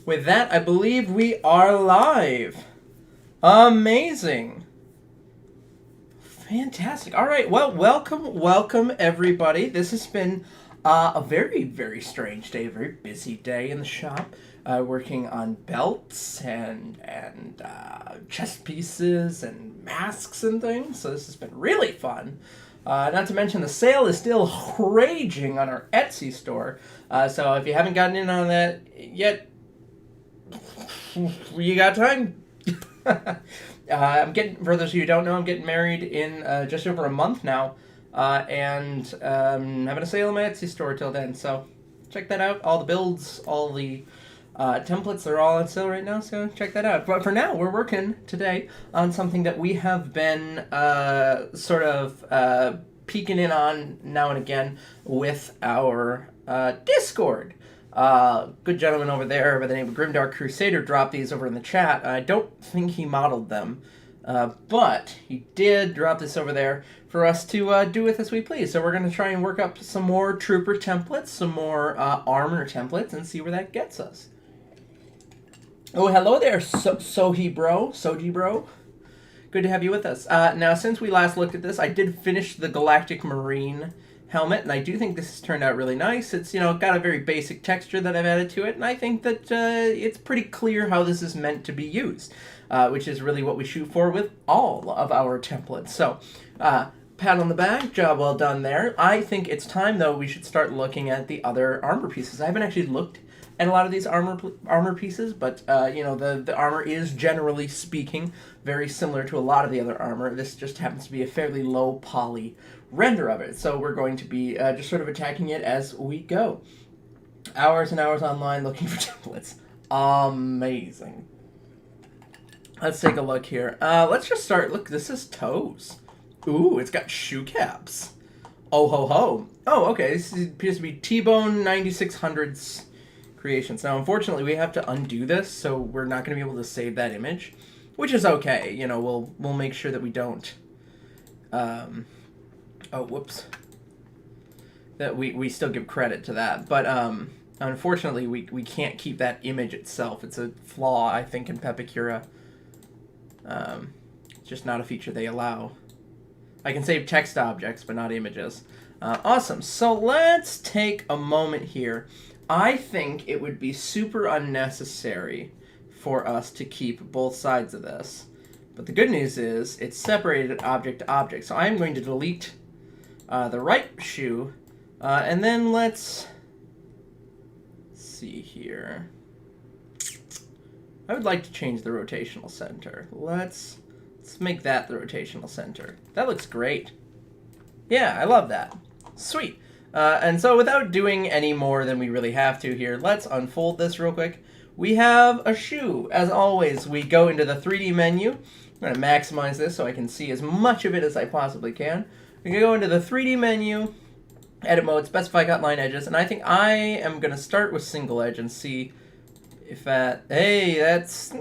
With that, I believe we are live. Amazing. Fantastic. All right. Well, welcome, everybody. This has been a very, very strange day, a very busy day in the shop, working on belts and chest pieces and masks and things. So this has been really fun. Not to mention the sale is still raging on our Etsy store. So if you haven't gotten in on that yet, you got time. For those of you who don't know, I'm getting married in just over a month now, and having a sale in my Etsy store till then. So check that out. All the builds, all the templates are all on sale right now, so check that out. But for now, we're working today on something that we have been peeking in on now and again with our Discord. Good gentleman over there by the name of Grimdark Crusader dropped these over in the chat. I don't think he modeled them, but he did drop this over there for us to do with as we please. So we're going to try and work up some more trooper templates, some more armor templates, and see where that gets us. Oh, hello there, Soji bro. Good to have you with us. Now, since we last looked at this, I did finish the Galactic Marine helmet, and I do think this has turned out really nice. It's, got a very basic texture that I've added to it, and I think that it's pretty clear how this is meant to be used, which is really what we shoot for with all of our templates. So, pat on the back, job well done there. I think it's time, though, we should start looking at the other armor pieces. I haven't actually looked at a lot of these armor pieces, but, the armor is, generally speaking, very similar to a lot of the other armor. This just happens to be a fairly low poly render of it, so we're going to be just sort of attacking it as we go. Hours and hours online looking for templates. Amazing. Let's take a look here. Let's just start. Look, this is toes. Ooh, it's got shoe caps. Oh ho ho. Oh, okay. This appears to be T-Bone 9600's creations. Now, unfortunately, we have to undo this, so we're not going to be able to save that image, which is okay. We'll make sure that we don't. Oh, whoops. That we still give credit to that, but unfortunately we can't keep that image itself. It's a flaw, I think, in Pepicura. It's just not a feature they allow. I can save text objects, but not images. Awesome. So let's take a moment here. I think it would be super unnecessary for us to keep both sides of this, but the good news is it's separated object to object. So I'm going to delete the right shoe, and then let's see here. I would like to change the rotational center. Let's make that the rotational center. That looks great. Yeah, I love that. Sweet. And so without doing any more than we really have to here, let's unfold this real quick. We have a shoe. As always, we go into the 3D menu. I'm going to maximize this so I can see as much of it as I possibly can. We can go into the 3D menu, edit mode, specify cut line edges, and I think I am going to start with single edge and see if that... Hey, that's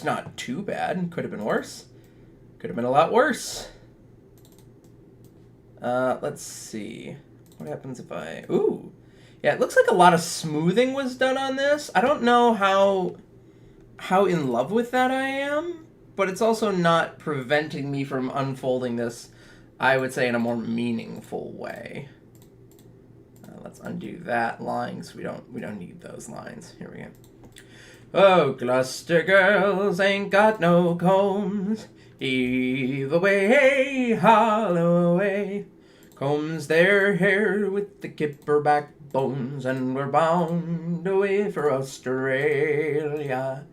not too bad. Could have been worse. Could have been a lot worse. Let's see. What happens if I... Ooh. Yeah, it looks like a lot of smoothing was done on this. I don't know how in love with that I am, but it's also not preventing me from unfolding this, I would say, in a more meaningful way. Let's undo that line, because we don't need those lines. Here we go. Oh, Gloucester girls ain't got no combs, heave away, hollow away. Combs their hair with the kipper backbones, and we're bound away for Australia.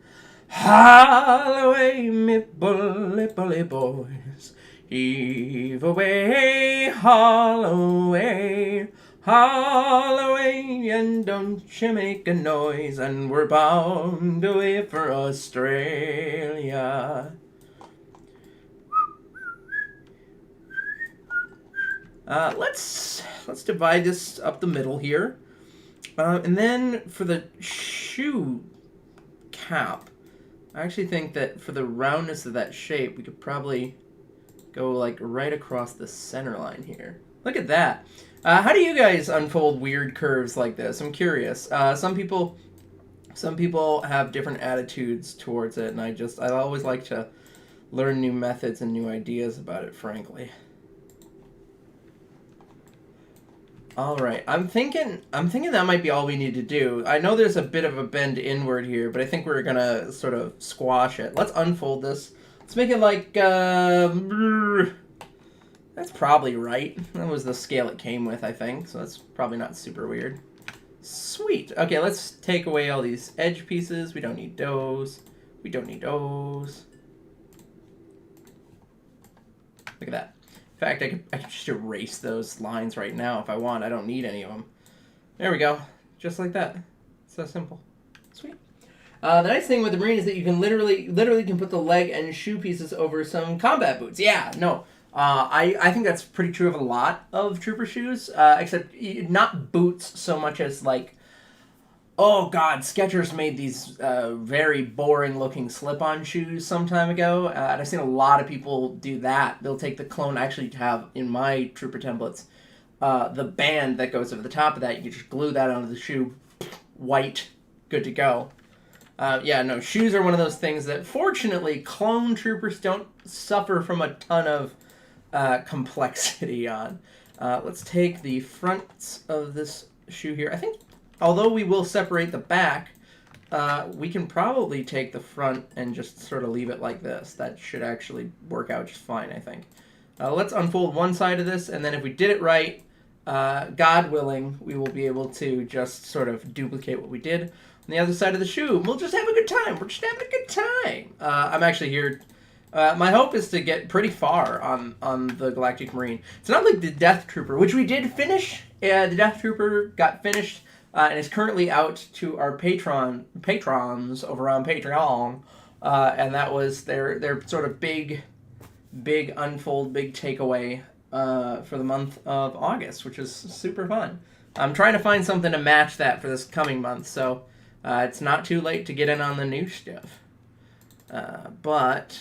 Haul away, me bully boys, heave away, haul away, and don't you make a noise, and we're bound away for Australia. Let's divide this up the middle here, and then for the shoe cap, I actually think that for the roundness of that shape, we could probably go like right across the center line here. Look at that. How do you guys unfold weird curves like this? I'm curious. Some people Some people have different attitudes towards it, and I always like to learn new methods and new ideas about it, frankly. All right, I'm thinking that might be all we need to do. I know there's a bit of a bend inward here, but I think we're gonna sort of squash it. Let's unfold this. Let's make it like, that's probably right. That was the scale it came with, I think, so that's probably not super weird. Sweet. Okay, let's take away all these edge pieces. We don't need those. We don't need those. Look at that. In fact, I could just erase those lines right now if I want. I don't need any of them. There we go. Just like that. So simple. Sweet. The nice thing with the Marine is that you can literally can put the leg and shoe pieces over some combat boots. Yeah, no. I think that's pretty true of a lot of trooper shoes, except not boots so much as like, oh god, Skechers made these very boring looking slip-on shoes some time ago, and I've seen a lot of people do that. They'll take the clone, I actually have in my trooper templates, the band that goes over the top of that. You just glue that onto the shoe, white, good to go. Yeah, no, shoes are one of those things that fortunately clone troopers don't suffer from a ton of complexity on. Let's take the fronts of this shoe here. I think, although we will separate the back, we can probably take the front and just sort of leave it like this. That should actually work out just fine, I think. Let's unfold one side of this, and then if we did it right, God willing, we will be able to just sort of duplicate what we did on the other side of the shoe. We'll just have a good time. We're just having a good time. I'm actually here. My hope is to get pretty far on the Galactic Marine. It's not like the Death Trooper, which we did finish. The Death Trooper got finished and is currently out to our patrons over on Patreon. And that was their sort of big unfold, big takeaway for the month of August, which is super fun. I'm trying to find something to match that for this coming month, so it's not too late to get in on the new stuff. But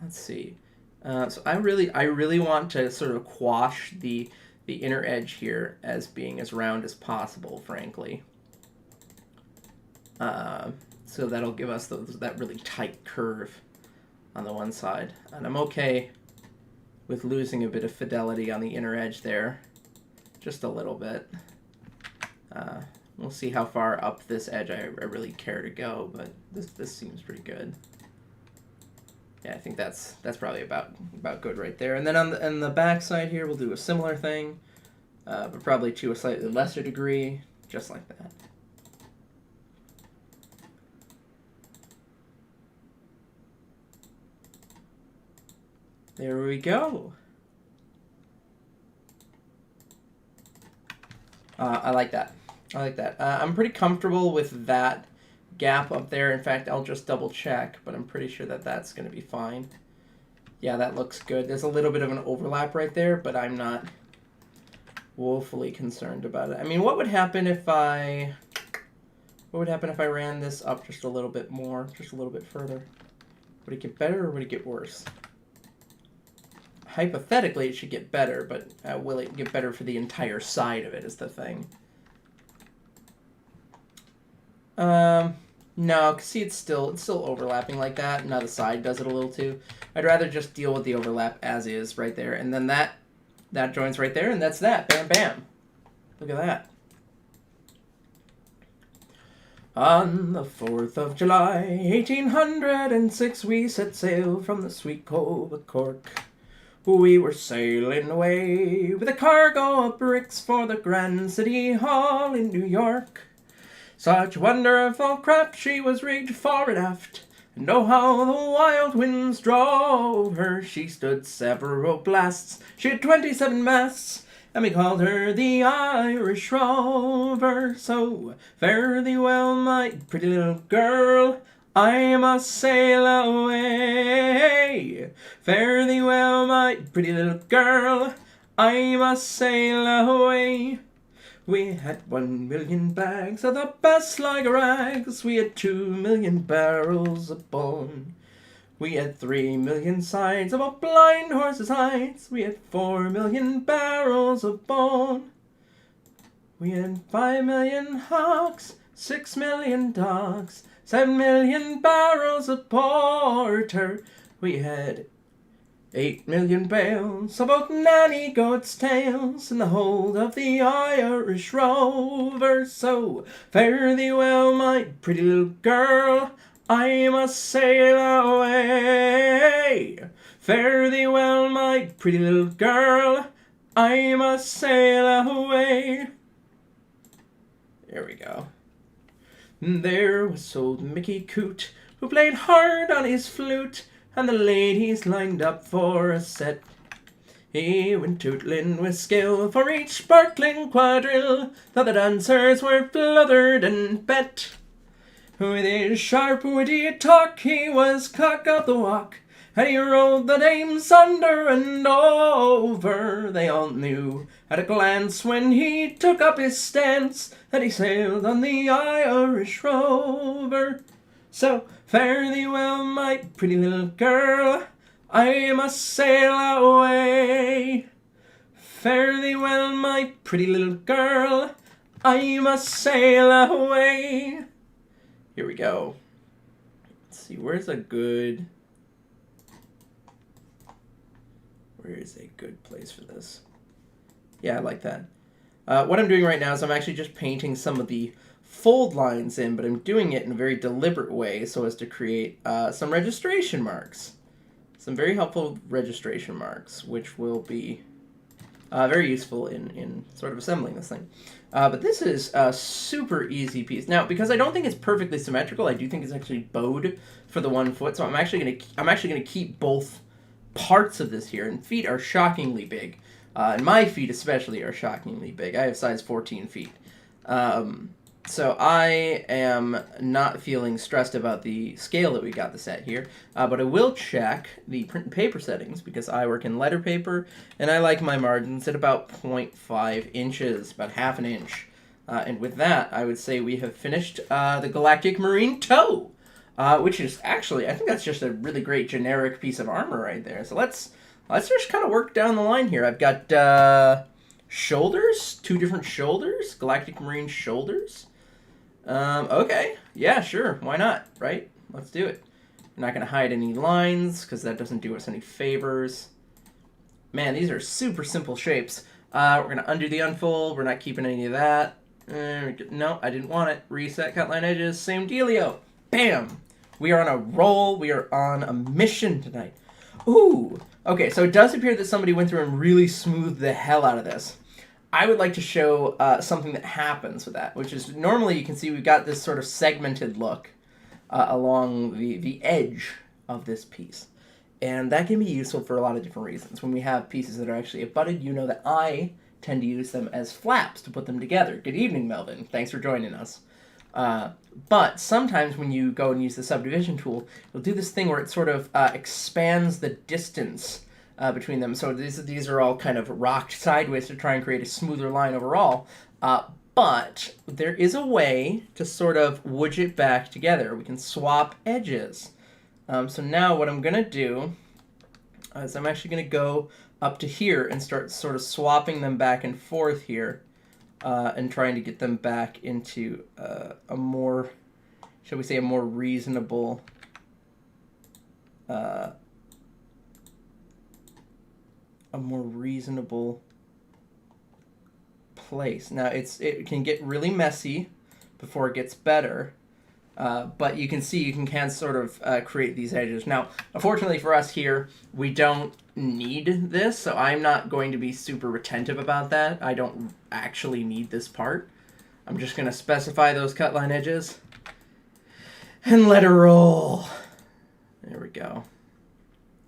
let's see. So I really want to sort of quash the inner edge here as being as round as possible, frankly. So that'll give us that really tight curve on the one side. And I'm okay with losing a bit of fidelity on the inner edge there. Just a little bit. We'll see how far up this edge I really care to go, but this seems pretty good. Yeah, I think that's probably about good right there. And then on the back side here, we'll do a similar thing, but probably to a slightly lesser degree, just like that. There we go. I like that. I like that. I'm pretty comfortable with that gap up there. In fact, I'll just double check, but I'm pretty sure that that's going to be fine. Yeah, that looks good. There's a little bit of an overlap right there, but I'm not woefully concerned about it. I mean, what would happen if I ran this up just a little bit more, just a little bit further? Would it get better or would it get worse? Hypothetically, it should get better, but will it get better for the entire side of it is the thing. No, see, it's still overlapping like that. Now the side does it a little too. I'd rather just deal with the overlap as is right there, and then that joins right there, and that's that. Bam, bam. Look at that. On the 4th of July, 1806, we set sail from the sweet cove of Cork. We were sailing away with a cargo of bricks for the Grand City Hall in New York. Such wonderful craft, she was rigged fore and aft, and oh how the wild winds drove her. She stood several blasts, she had 27 masts, and we called her the Irish Rover. So fare thee well, my pretty little girl, I must sail away. Fare thee well, my pretty little girl, I must sail away. We had 1,000,000 bags of the best lager rags. We had 2,000,000 barrels of bone. We had 3,000,000 sides of a blind horse's hides. We had 4,000,000 barrels of bone. We had 5,000,000 hocks, 6 million dogs, 7 million barrels of porter. We had 8 million bales of old nanny goats' tails in the hold of the Irish rover. So fare thee well, my pretty little girl, I must sail away. Fare thee well, my pretty little girl, I must sail away. There we go. There was old Mickey Coot, who played hard on his flute, and the ladies lined up for a set. He went tootling with skill for each sparkling quadrille, though the dancers were blothered and bet. With his sharp witty talk he was cock of the walk, and he rolled the dames under and over. They all knew at a glance when he took up his stance that he sailed on the Irish rover. So fare thee well, my pretty little girl, I must sail away. Fare thee well, my pretty little girl, I must sail away. Here we go. Let's see, where's a good place for this? Yeah, I like that. What I'm doing right now is I'm actually just painting some of the fold lines in, but I'm doing it in a very deliberate way so as to create some registration marks. Some very helpful registration marks, which will be very useful in sort of assembling this thing. But this is a super easy piece. Now, because I don't think it's perfectly symmetrical, I do think it's actually bowed for the 1 foot, so I'm actually gonna keep both parts of this here, and feet are shockingly big. And my feet especially are shockingly big. I have size 14 feet. So I am not feeling stressed about the scale that we got the set here, but I will check the print and paper settings because I work in letter paper, and I like my margins at about 0.5 inches, about half an inch. And with that, I would say we have finished the Galactic Marine Toe, which is actually, I think that's just a really great generic piece of armor right there. So let's just kind of work down the line here. I've got shoulders, 2 different shoulders, Galactic Marine shoulders. Okay, yeah, sure, why not, right? Let's do it. I'm not going to hide any lines, because that doesn't do us any favors. Man, these are super simple shapes. We're going to undo the unfold, we're not keeping any of that. No, I didn't want it. Reset, cut line edges, same dealio. Bam! We are on a roll, we are on a mission tonight. Ooh, okay, so it does appear that somebody went through and really smoothed the hell out of this. I would like to show something that happens with that, which is normally you can see we've got this sort of segmented look along the edge of this piece. And that can be useful for a lot of different reasons. When we have pieces that are actually abutted, you know that I tend to use them as flaps to put them together. Good evening, Melvin. Thanks for joining us. But sometimes when you go and use the subdivision tool, you'll do this thing where it sort of expands the distance between them. So these are all kind of rocked sideways to try and create a smoother line overall. But there is a way to sort of wooge it back together. We can swap edges. So now what I'm going to do is I'm actually going to go up to here and start sort of swapping them back and forth here and trying to get them back into a more, shall we say, a more reasonable place. Now it can get really messy before it gets better, but you can see you can sort of create these edges. Now, unfortunately for us here, we don't need this, so I'm not going to be super retentive about that. I don't actually need this part. I'm just going to specify those cut line edges and let her roll. There we go.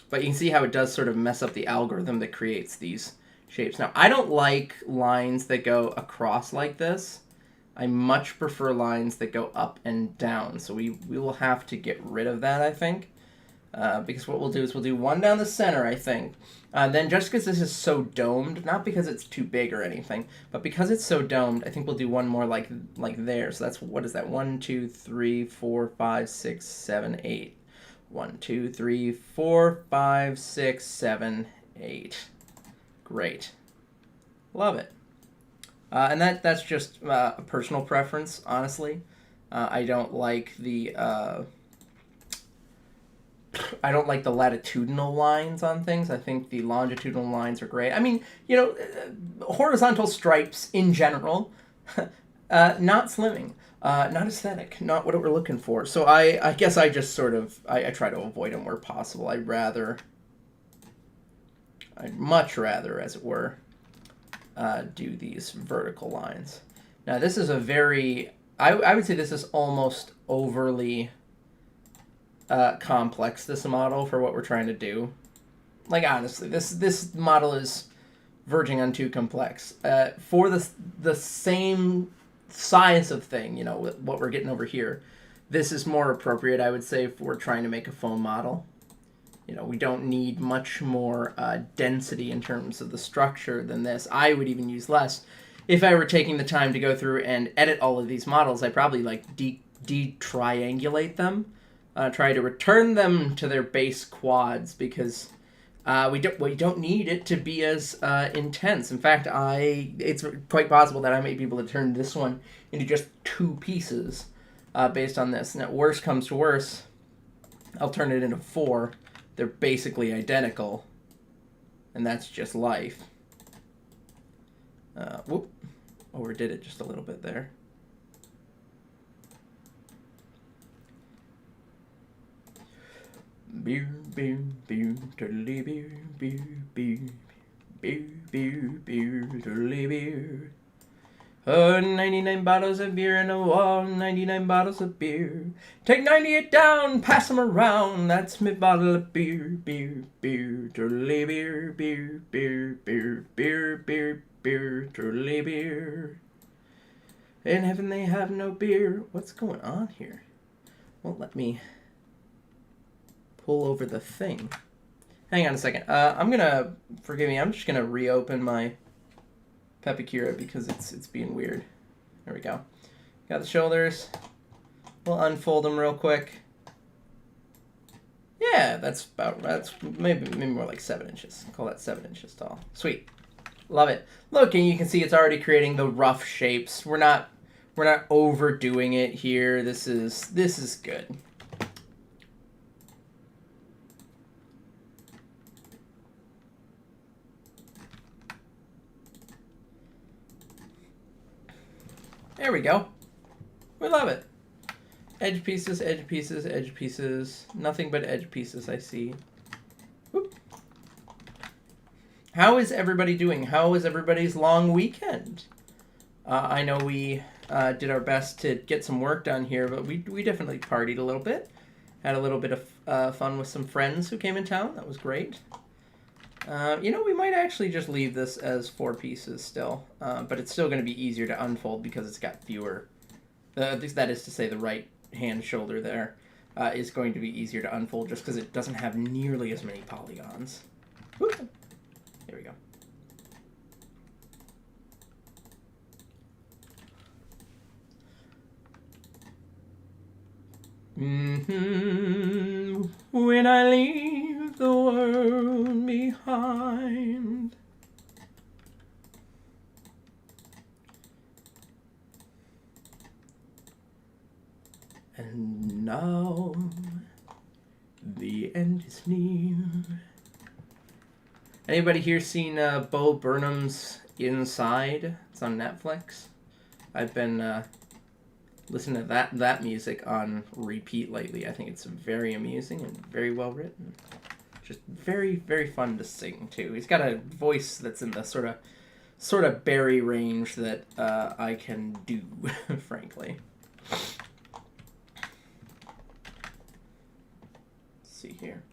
But you can see how it does sort of mess up the algorithm that creates these shapes. Now, I don't like lines that go across like this. I much prefer lines that go up and down. So we will have to get rid of that, I think. Because what we'll do is we'll do one down the center, I think. Then just because this is so domed, not because it's too big or anything, but because it's so domed, I think we'll do one more like there. So that's, what is that? 1, 2, 3, 4, 5, 6, 7, 8. 1, 2, 3, 4, 5, 6, 7, 8. Great. Love it. And that's just a personal preference, honestly. I don't like the latitudinal lines on things. I think the longitudinal lines are great. I mean, horizontal stripes in general, not slimming, not aesthetic, not what we're looking for. So I guess I just sort of, I try to avoid them where possible. I'd much rather, as it were, do these vertical lines. Now this is a very, I would say this is almost overly complex, this model, for what we're trying to do. Like, honestly, this model is verging on too complex. For the same size of thing, what we're getting over here, this is more appropriate, I would say, if we're trying to make a foam model. We don't need much more density in terms of the structure than this. I would even use less. If I were taking the time to go through and edit all of these models, I'd probably de-triangulate them. Try to return them to their base quads, because we don't need it to be as intense. In fact, it's quite possible that I may be able to turn this one into just 2 pieces based on this. And if worst comes to worst, I'll turn it into 4. They're basically identical, and that's just life. Whoop, overdid it just a little bit there. Beer, beer, beer, turtley beer, beer, beer, beer, beer, beer, turtley beer. 99 bottles of beer in a wall, 99 bottles of beer. Take 98 down, pass them around. That's my bottle of beer, beer, beer, turtley beer, beer, beer, beer, beer, beer, beer, turtley beer. In heaven they have no beer. What's going on here? Won't let me pull over the thing. Hang on a second. Forgive me, I'm just gonna reopen my Pepicura because it's being weird. There we go. Got the shoulders. We'll unfold them real quick. Yeah, that's maybe more like 7 inches. Call that 7 inches tall. Sweet. Love it. Look, and you can see it's already creating the rough shapes. We're not overdoing it here. This is good. There we go. We love it. Edge pieces, edge pieces, edge pieces. Nothing but edge pieces, I see. Whoop. How is everybody doing? How was everybody's long weekend? I know we did our best to get some work done here, but we definitely partied a little bit. Had a little bit of fun with some friends who came in town. That was great. We might actually just leave this as 4 pieces still, but it's still going to be easier to unfold because it's got fewer. That is to say, the right hand shoulder there is going to be easier to unfold just because it doesn't have nearly as many polygons. Whoop. There we go. When I leave the world behind, and now the end is near. Anybody here seen Bo Burnham's Inside? It's on Netflix. I've been listening to that music on repeat lately. I think it's very amusing and very well written. Just very, very fun to sing too. He's got a voice that's in the sort of Barry range that I can do, frankly. Let's see here.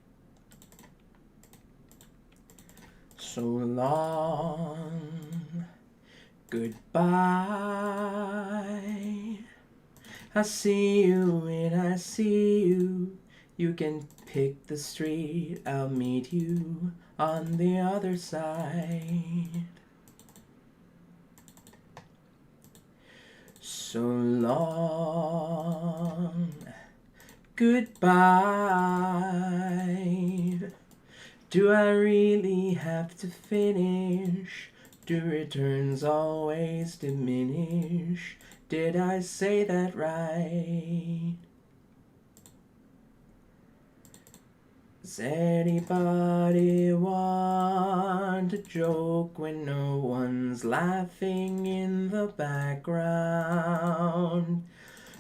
So long, goodbye. I see you when I see you. You can pick the street, I'll meet you on the other side. So long, goodbye. Do I really have to finish? Do returns always diminish? Did I say that right? Does anybody want a joke when no one's laughing in the background?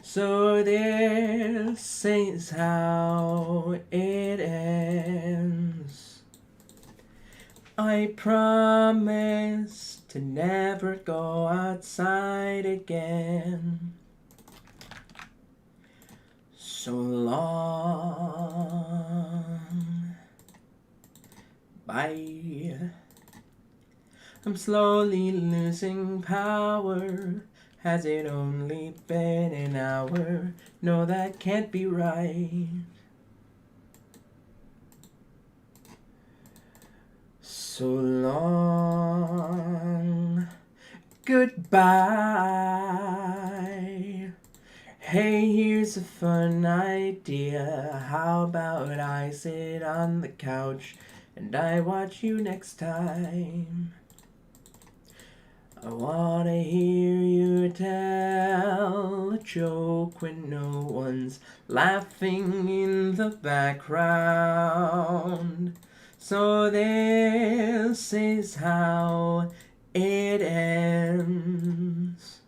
So this is how it ends. I promise to never go outside again. So long. Bye. I'm slowly losing power. Has it only been an hour? No, that can't be right. So long. Goodbye. Hey, here's a fun idea. How about I sit on the couch and I watch you next time? I wanna hear you tell a joke when no one's laughing in the background. So this is how it ends.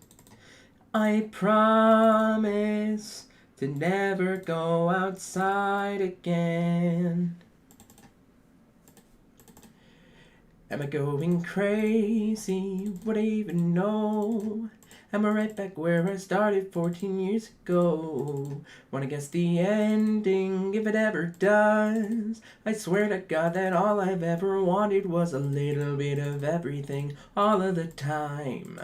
I promise to never go outside again. Am I going crazy? Would I even know? Am I right back where I started 14 years ago? Wanna guess the ending, if it ever does? I swear to God that all I've ever wanted was a little bit of everything, all of the time.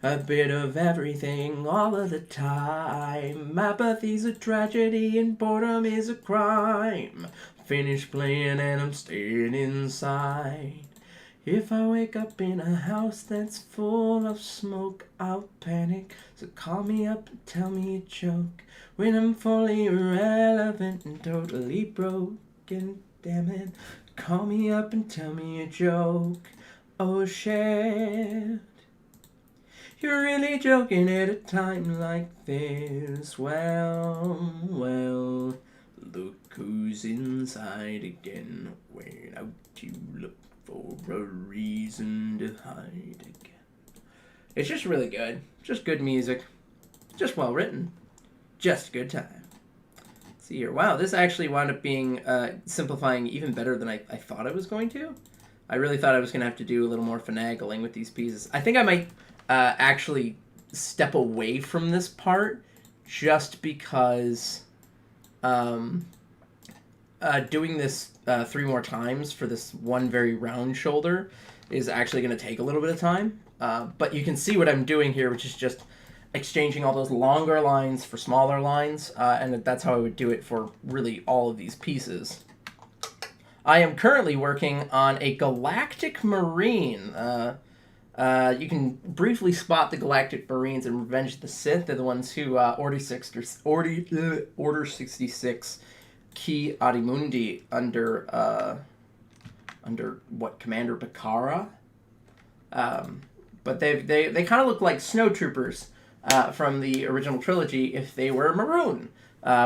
A bit of everything, all of the time. Apathy's a tragedy and boredom is a crime. Finished playing and I'm staying inside. If I wake up in a house that's full of smoke, I'll panic. So call me up and tell me a joke. When I'm fully irrelevant and totally broken, damn it. Call me up and tell me a joke. Oh shit. You're really joking at a time like this. Well, look who's inside again. When out you look for a reason to hide again. It's just really good. Just good music. Just well written. Just a good time. Let's see here. Wow, this actually wound up being simplifying even better than I thought it was going to. I really thought I was going to have to do a little more finagling with these pieces. I think I might actually step away from this part just because doing this 3 more times for this one very round shoulder is actually going to take a little bit of time. But you can see what I'm doing here, which is just exchanging all those longer lines for smaller lines, and that's how I would do it for really all of these pieces. I am currently working on a Galactic Marine. You can briefly spot the Galactic Marines in Revenge of the Sith. They're the ones who Order 66 key Adimundi under what, Commander Bakara. But they kind of look like snowtroopers from the original trilogy if they were maroon,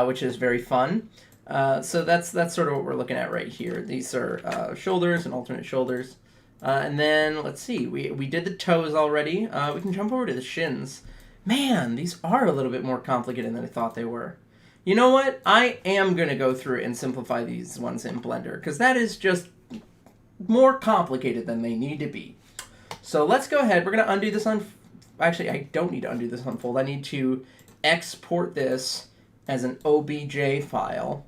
which is very fun. So that's sort of what we're looking at right here. These are shoulders and alternate shoulders. And then, let's see, we did the toes already. We can jump over to the shins. Man, these are a little bit more complicated than I thought they were. You know what? I am going to go through and simplify these ones in Blender, because that is just more complicated than they need to be. So let's go ahead. We're going to undo this on... Actually, I don't need to undo this unfold. I need to export this as an OBJ file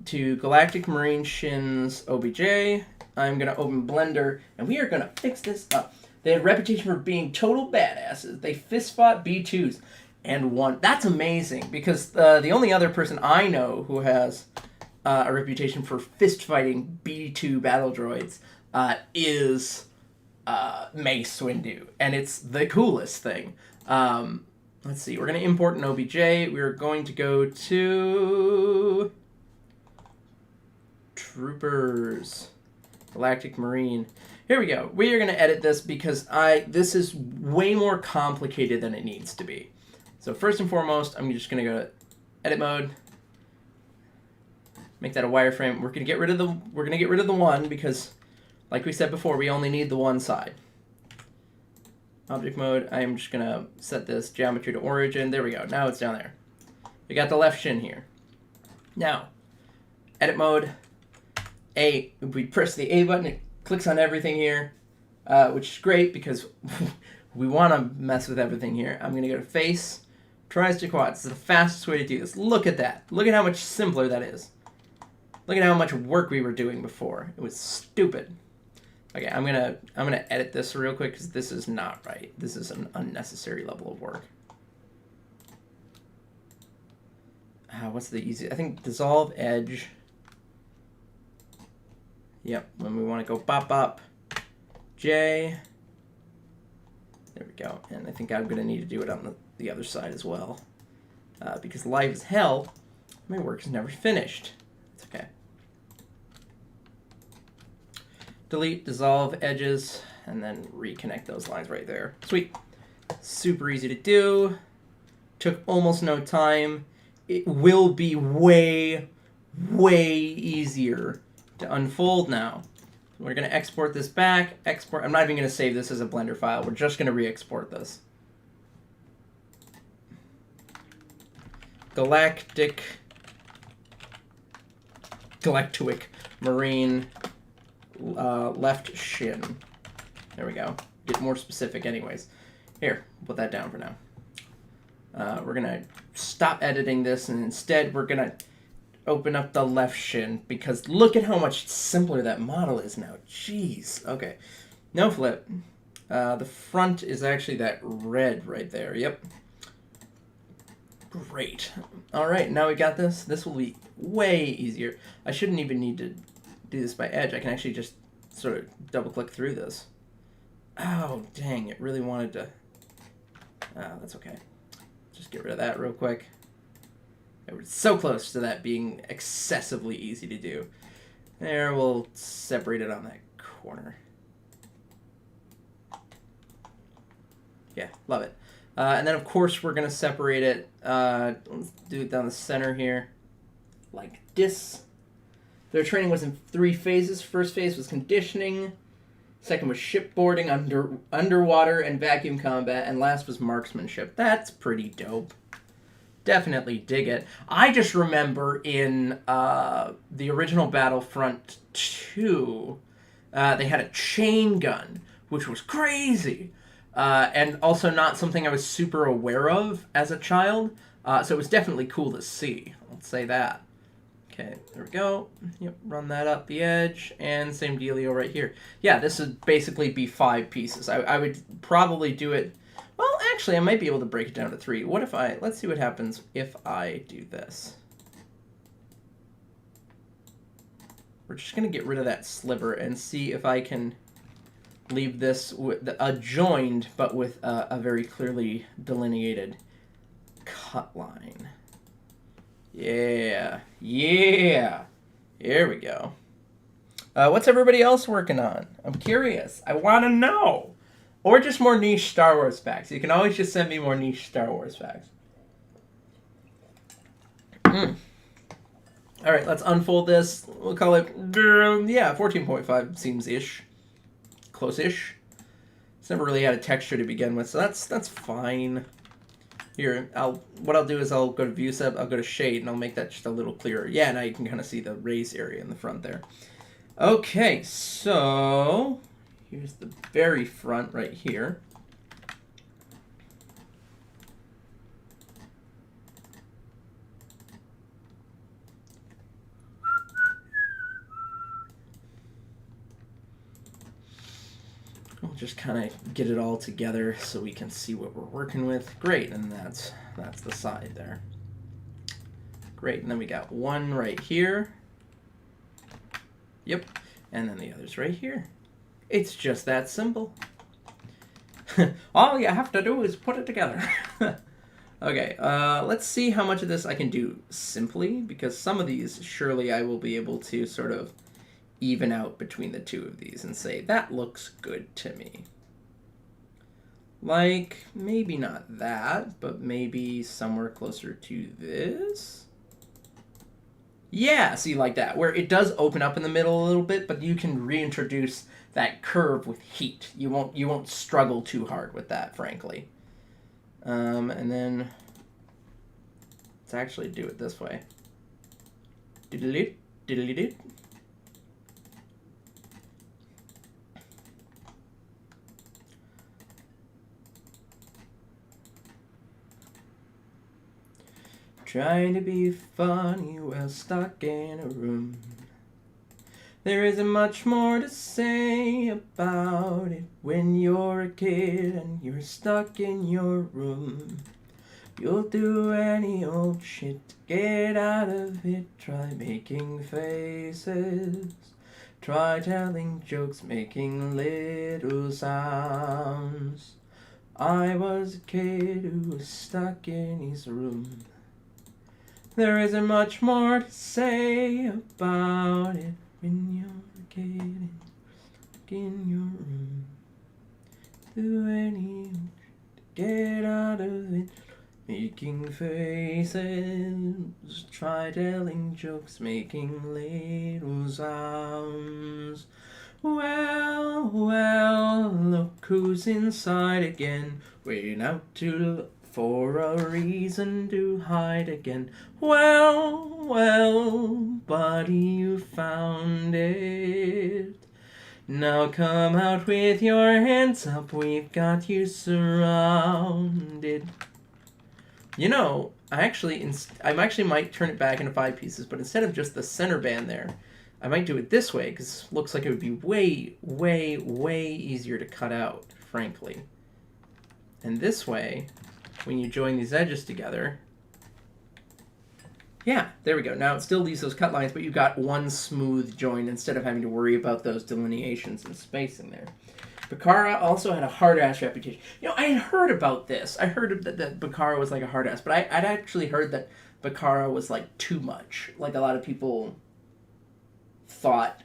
to Galactic Marine Shins OBJ. I'm going to open Blender, and we are going to fix this up. They had a reputation for being total badasses. They fist fought B2s and won. That's amazing, because the only other person I know who has a reputation for fist fighting B2 battle droids is Mace Windu, and it's the coolest thing. Let's see, we're going to import an OBJ. We're going to go to Troopers, Galactic Marine. Here we go. We are going to edit this because this is way more complicated than it needs to be. So first and foremost, I'm just going to go to edit mode, make that a wireframe. We're going to get rid of the one because, like we said before, we only need the one side. Object mode, I'm just going to set this geometry to origin. There we go. Now it's down there. We got the left shin here. Now, edit mode, A. We press the A button, it clicks on everything here, which is great because we want to mess with everything here. I'm going to go to face, tries to quads. This is the fastest way to do this. Look at that. Look at how much simpler that is. Look at how much work we were doing before. It was stupid. Okay, I'm gonna edit this real quick because this is not right. This is an unnecessary level of work. What's the easiest? I think dissolve edge. Yep, when we want to go pop, J. There we go. And I think I'm going to need to do it on the other side as well. Because live as hell, my work is never finished. It's okay. Delete, dissolve edges, and then reconnect those lines right there. Sweet. Super easy to do. Took almost no time. It will be way, way easier to unfold now. We're going to export this back. Export. I'm not even going to save this as a Blender file. We're just going to re-export this. Galactic Marine left shin. There we go. Get more specific anyways. Here, put that down for now. We're going to stop editing this, and instead we're going to open up the left shin, because look at how much simpler that model is now. Jeez. Okay. No flip. The front is actually that red right there. Yep. Great. All right, now we got this. This will be way easier. I shouldn't even need to do this by edge. I can actually just sort of double-click through this. Oh, dang. It really wanted to... Oh, that's okay. Just get rid of that real quick. We're so close to that being excessively easy to do. There, we'll separate it on that corner. Yeah, love it. And then, of course, we're going to separate it. Let's do it down the center here. Like this. Their training was in 3 phases. First phase was conditioning. Second was shipboarding, underwater, and vacuum combat. And last was marksmanship. That's pretty dope. Definitely dig it. I just remember in the original Battlefront 2, they had a chain gun, which was crazy. And also not something I was super aware of as a child. So it was definitely cool to see. Let's say that. Okay, there we go. Yep, run that up the edge. And same dealio right here. Yeah, this would basically be 5 pieces. I would probably do it... Well, actually, I might be able to break it down to 3. What if I... Let's see what happens if I do this. We're just going to get rid of that sliver and see if I can leave this with joined, but with a very clearly delineated cut line. Yeah. Yeah. Here we go. What's everybody else working on? I'm curious. I want to know. Or just more niche Star Wars facts. You can always just send me more niche Star Wars facts. All right, let's unfold this. We'll call it, yeah, 14.5 seems ish. Close-ish. It's never really had a texture to begin with, so that's fine. Here, what I'll do is I'll go to View Set, I'll go to Shade, and I'll make that just a little clearer. Yeah, now you can kind of see the raise area in the front there. Okay, so here's the very front right here. We'll just kind of get it all together so we can see what we're working with. Great, and that's the side there. Great, and then we got one right here. Yep, and then the other's right here. It's just that simple. All you have to do is put it together. Okay, let's see how much of this I can do simply, because some of these, surely I will be able to sort of even out between the two of these and say, that looks good to me. Like, maybe not that, but maybe somewhere closer to this. Yeah, see, like that, where it does open up in the middle a little bit, but you can reintroduce that curve with heat. You won't struggle too hard with that, frankly. And then let's actually do it this way. Diddly diddly. Trying to be funny while stuck in a room. There isn't much more to say about it when you're a kid and you're stuck in your room. You'll do any old shit to get out of it. Try making faces. Try telling jokes, making little sounds. I was a kid who was stuck in his room. There isn't much more to say about it when you're a kid and stuck in your room. Do any to get out of it, making faces. Try telling jokes, making little sounds. Well, well, look who's inside again. Went out to look for a reason to hide again. Well, well, buddy, you found it. Now come out with your hands up, we've got you surrounded. You know, I actually might turn it back into 5 pieces, but instead of just the center band there, I might do it this way, because it looks like it would be way, way, way easier to cut out, frankly. And this way, when you join these edges together, yeah, there we go. Now it still leaves those cut lines, but you've got one smooth join instead of having to worry about those delineations and spacing there. Baccara also had a hard-ass reputation. You know, I had heard about this. I heard that Baccara was like a hard-ass, but I'd actually heard that Baccara was like too much. Like a lot of people thought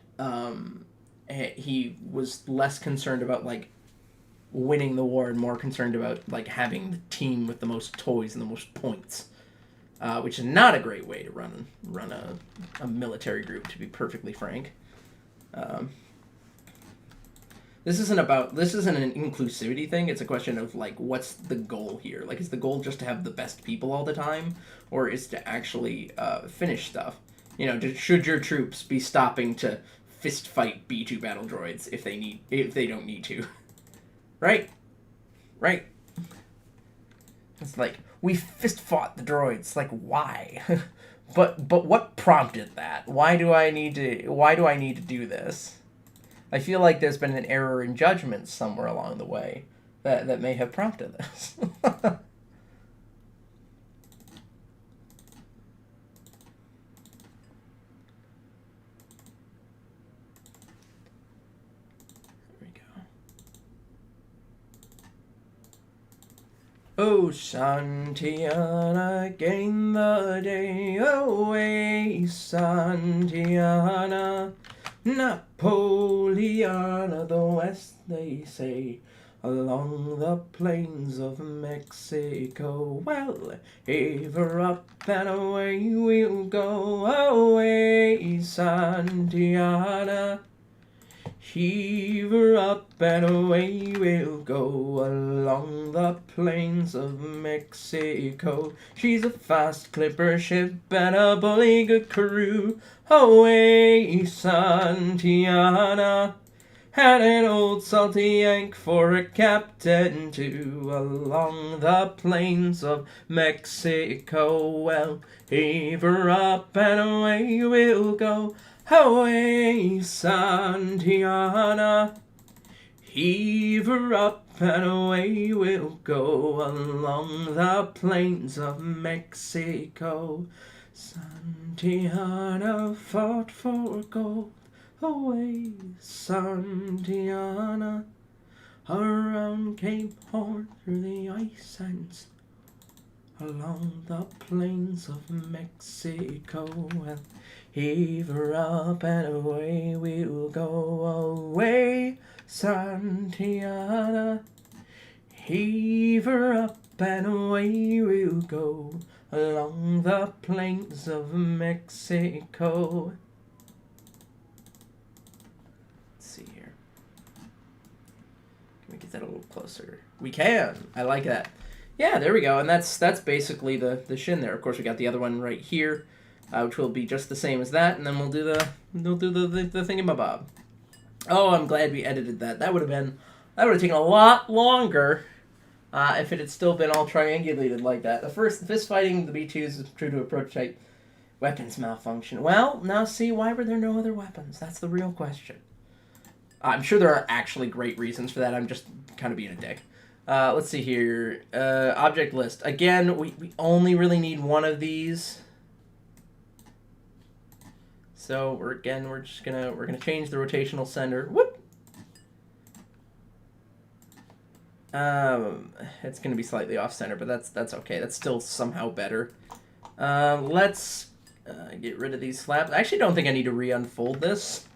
he was less concerned about like winning the war and more concerned about like having the team with the most toys and the most points, which is not a great way to run a military group, to be perfectly frank. This isn't an inclusivity thing. It's a question of like, what's the goal here? Like, is the goal just to have the best people all the time, or is to actually finish stuff? You know, should your troops be stopping to fist fight B2 battle droids if they don't need to? Right? It's like, we fist fought the droids. Like, why? but what prompted that? Why do I need to do this? I feel like there's been an error in judgment somewhere along the way that may have prompted this. Oh, Santiana, gain the day away, Santiana. Napoleon the West, they say, along the plains of Mexico. Well, ever up and away we'll go, away, Santiana. Heave her up and away we'll go along the plains of Mexico. She's a fast clipper ship and a bully good crew. Away, Santiana. And an old salty Yank for a captain too, along the plains of Mexico. Well, heave her up and away we'll go. Away, Santiana. Heave her up and away we'll go along the plains of Mexico. Santiana fought for gold. Away, Santiana. Around Cape Horn through the ice and snow. Along the plains of Mexico, well, heave her up and away we'll go. Away, Santiana. Heave her up and away we'll go along the plains of Mexico. Let's see here. Can we get that a little closer? We can. I like that. Yeah, there we go. And that's basically the shin there. Of course, we got the other one right here, which will be just the same as that, and then we'll do the thingamabob. Oh, I'm glad we edited that. That would have taken a lot longer if it had still been all triangulated like that. The fist fighting the B2s is true to a prototype. Weapons malfunction. Well, now see, why were there no other weapons? That's the real question. I'm sure there are actually great reasons for that. I'm just kind of being a dick. Let's see here. Object list. Again, we only really need one of these. So we're gonna change the rotational center. Whoop. It's gonna be slightly off center, but that's okay. That's still somehow better. Let's get rid of these slabs. I actually don't think I need to re-unfold this.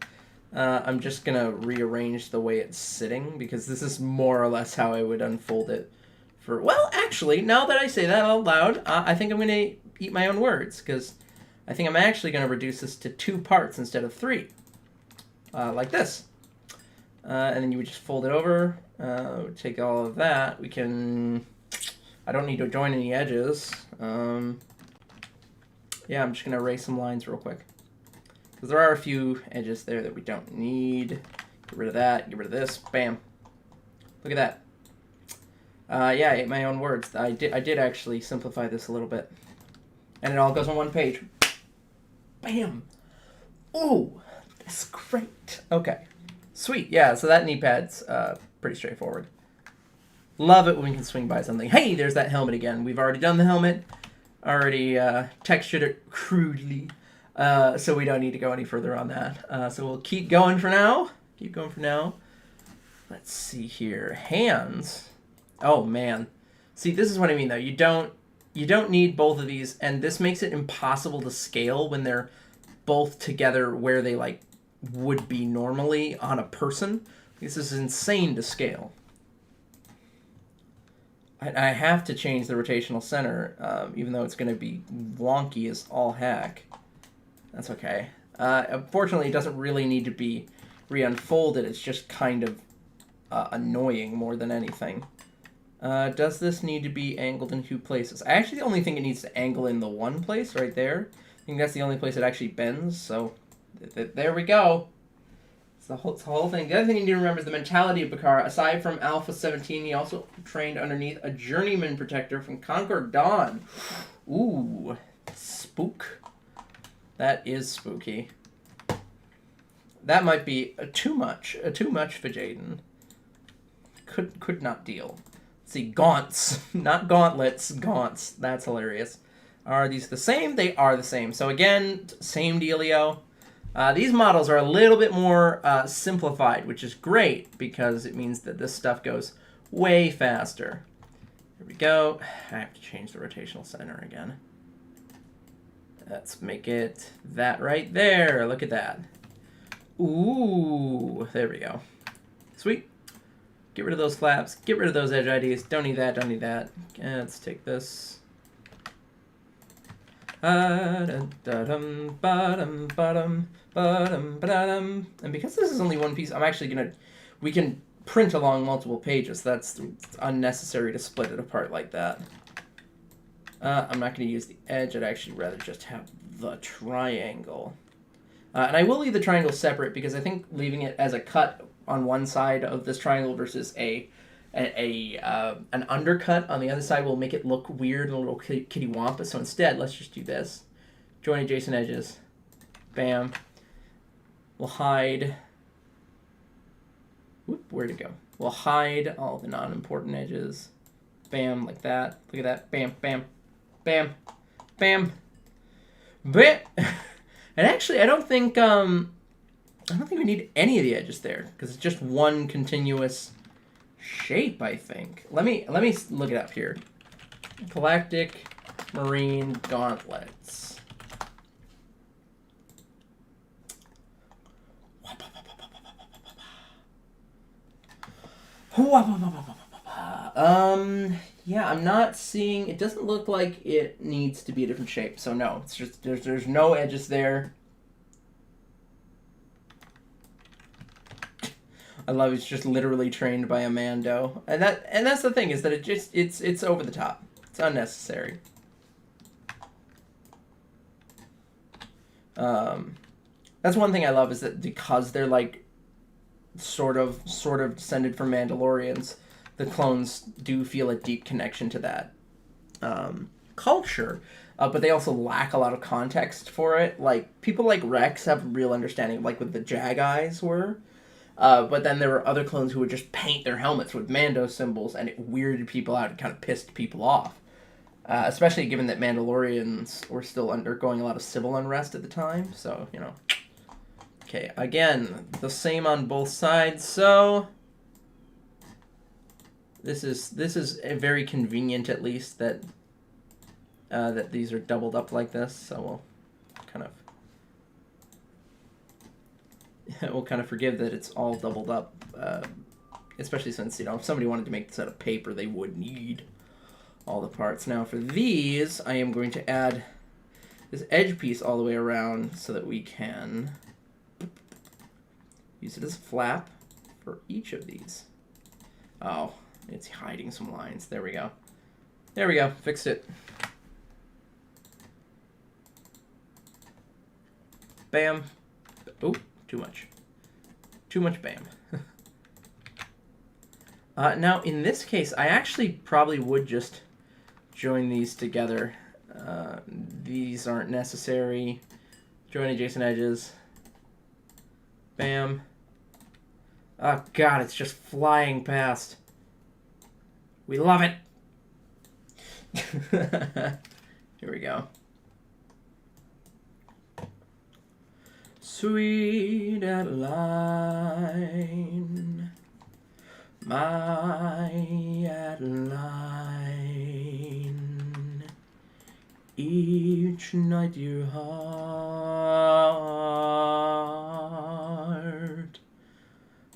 I'm just gonna rearrange the way it's sitting because this is more or less how I would unfold it. Well, actually, now that I say that out loud, I think I'm gonna eat my own words because I think I'm actually gonna reduce this to 2 parts instead of 3, like this. And then you would just fold it over. Take all of that. I don't need to join any edges. Yeah, I'm just going to erase some lines real quick. Because there are a few edges there that we don't need. Get rid of that. Get rid of this. Bam. Look at that. Yeah, I ate my own words. I did actually simplify this a little bit. And it all goes on one page. Bam. Ooh, that's great. Okay. Sweet, yeah, so that knee pad's pretty straightforward. Love it when we can swing by something. Hey, there's that helmet again. We've already done the helmet, already textured it crudely, so we don't need to go any further on that. So we'll keep going for now. Let's see here. Hands. Oh, man. See, this is what I mean, though. You don't need both of these, and this makes it impossible to scale when they're both together where they, like, would be normally on a person. This is insane to scale. I have to change the rotational center, even though it's going to be wonky as all heck. That's okay. Unfortunately, it doesn't really need to be re-unfolded. It's just kind of annoying more than anything. Does this need to be angled in 2 places? I actually only think it needs to angle in the one place right there. I think that's the only place it actually bends, so there we go. It's the whole thing. The other thing you need to remember is the mentality of Bakara. Aside from Alpha 17, he also trained underneath a journeyman protector from Concord Dawn. Ooh, spook. That is spooky. That might be too much for Jaden. Could not deal. Let's see, gaunts, not gauntlets, gaunts. That's hilarious. Are these the same? They are the same. So again, same dealio. These models are a little bit more simplified, which is great because it means that this stuff goes way faster. Here we go. I have to change the rotational center again. Let's make it that right there. Look at that. Ooh, there we go. Sweet. Get rid of those flaps. Get rid of those edge IDs. Don't need that. Don't need that. Okay, let's take this. And because this is only one piece, I'm actually we can print along multiple pages. That's unnecessary to split it apart like that. I'm not going to use the edge. I'd actually rather just have the triangle. And I will leave the triangle separate because I think leaving it as a cut on one side of this triangle versus an undercut on the other side will make it look weird and a little kitty wampus. So instead, let's just do this. Join adjacent edges. Bam. We'll hide. Whoop, where'd it go? We'll hide all the non-important edges. Bam, like that. Look at that. Bam, bam, bam, bam, bam. And actually, I don't think we need any of the edges there because it's just one continuous shape, I think. Let me look it up here. Galactic Marine Gauntlets. Yeah, I'm not seeing. It doesn't look like it needs to be a different shape. So no, it's just there's no edges there. I love it's just literally trained by a Mando, and that's the thing is that it's over the top. It's unnecessary. That's one thing I love is that because they're like sort of descended from Mandalorians, the clones do feel a deep connection to that culture, but they also lack a lot of context for it. Like people like Rex have a real understanding, like what the Jageyes were. But then there were other clones who would just paint their helmets with Mando symbols, and it weirded people out and kind of pissed people off. Especially given that Mandalorians were still undergoing a lot of civil unrest at the time. So, you know. Okay, again, the same on both sides. So, this is a very convenient, at least, that that these are doubled up like this. So we'll kind of forgive that it's all doubled up. Especially since, you know, if somebody wanted to make this out of paper, they would need all the parts. Now for these, I am going to add this edge piece all the way around so that we can use it as a flap for each of these. Oh, it's hiding some lines. There we go. There we go. Fixed it. Bam. Oh, too much. Too much bam. Now, in this case, I actually probably would just join these together. These aren't necessary. Join adjacent edges. Bam. Oh, God, it's just flying past. We love it. Here we go. Sweet Adeline, my Adeline, each night your heart,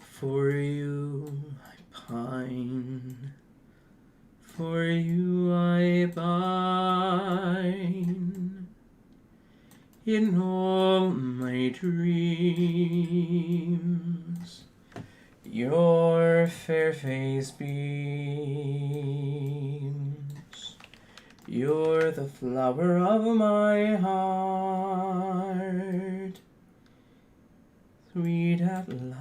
for you I pine, for you I pine, in all my dreams. Your fair face beams. You're the flower of my heart, sweet Adeline.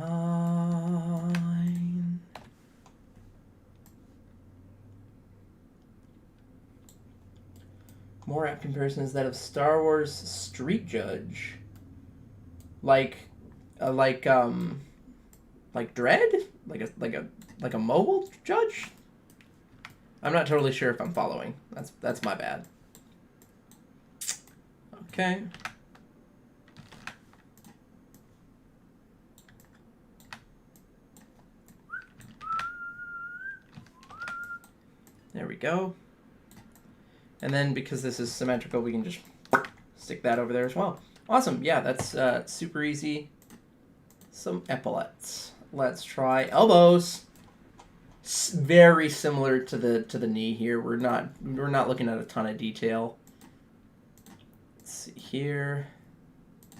More apt comparison is that of Star Wars Street Judge, like Dredd, like a mobile judge. I'm not totally sure if I'm following. That's my bad. Okay. There we go. And then because this is symmetrical, we can just stick that over there as well. Awesome. Yeah, that's super easy. Some epaulets. Let's try elbows. Very similar to the knee here. We're not looking at a ton of detail. Let's see here.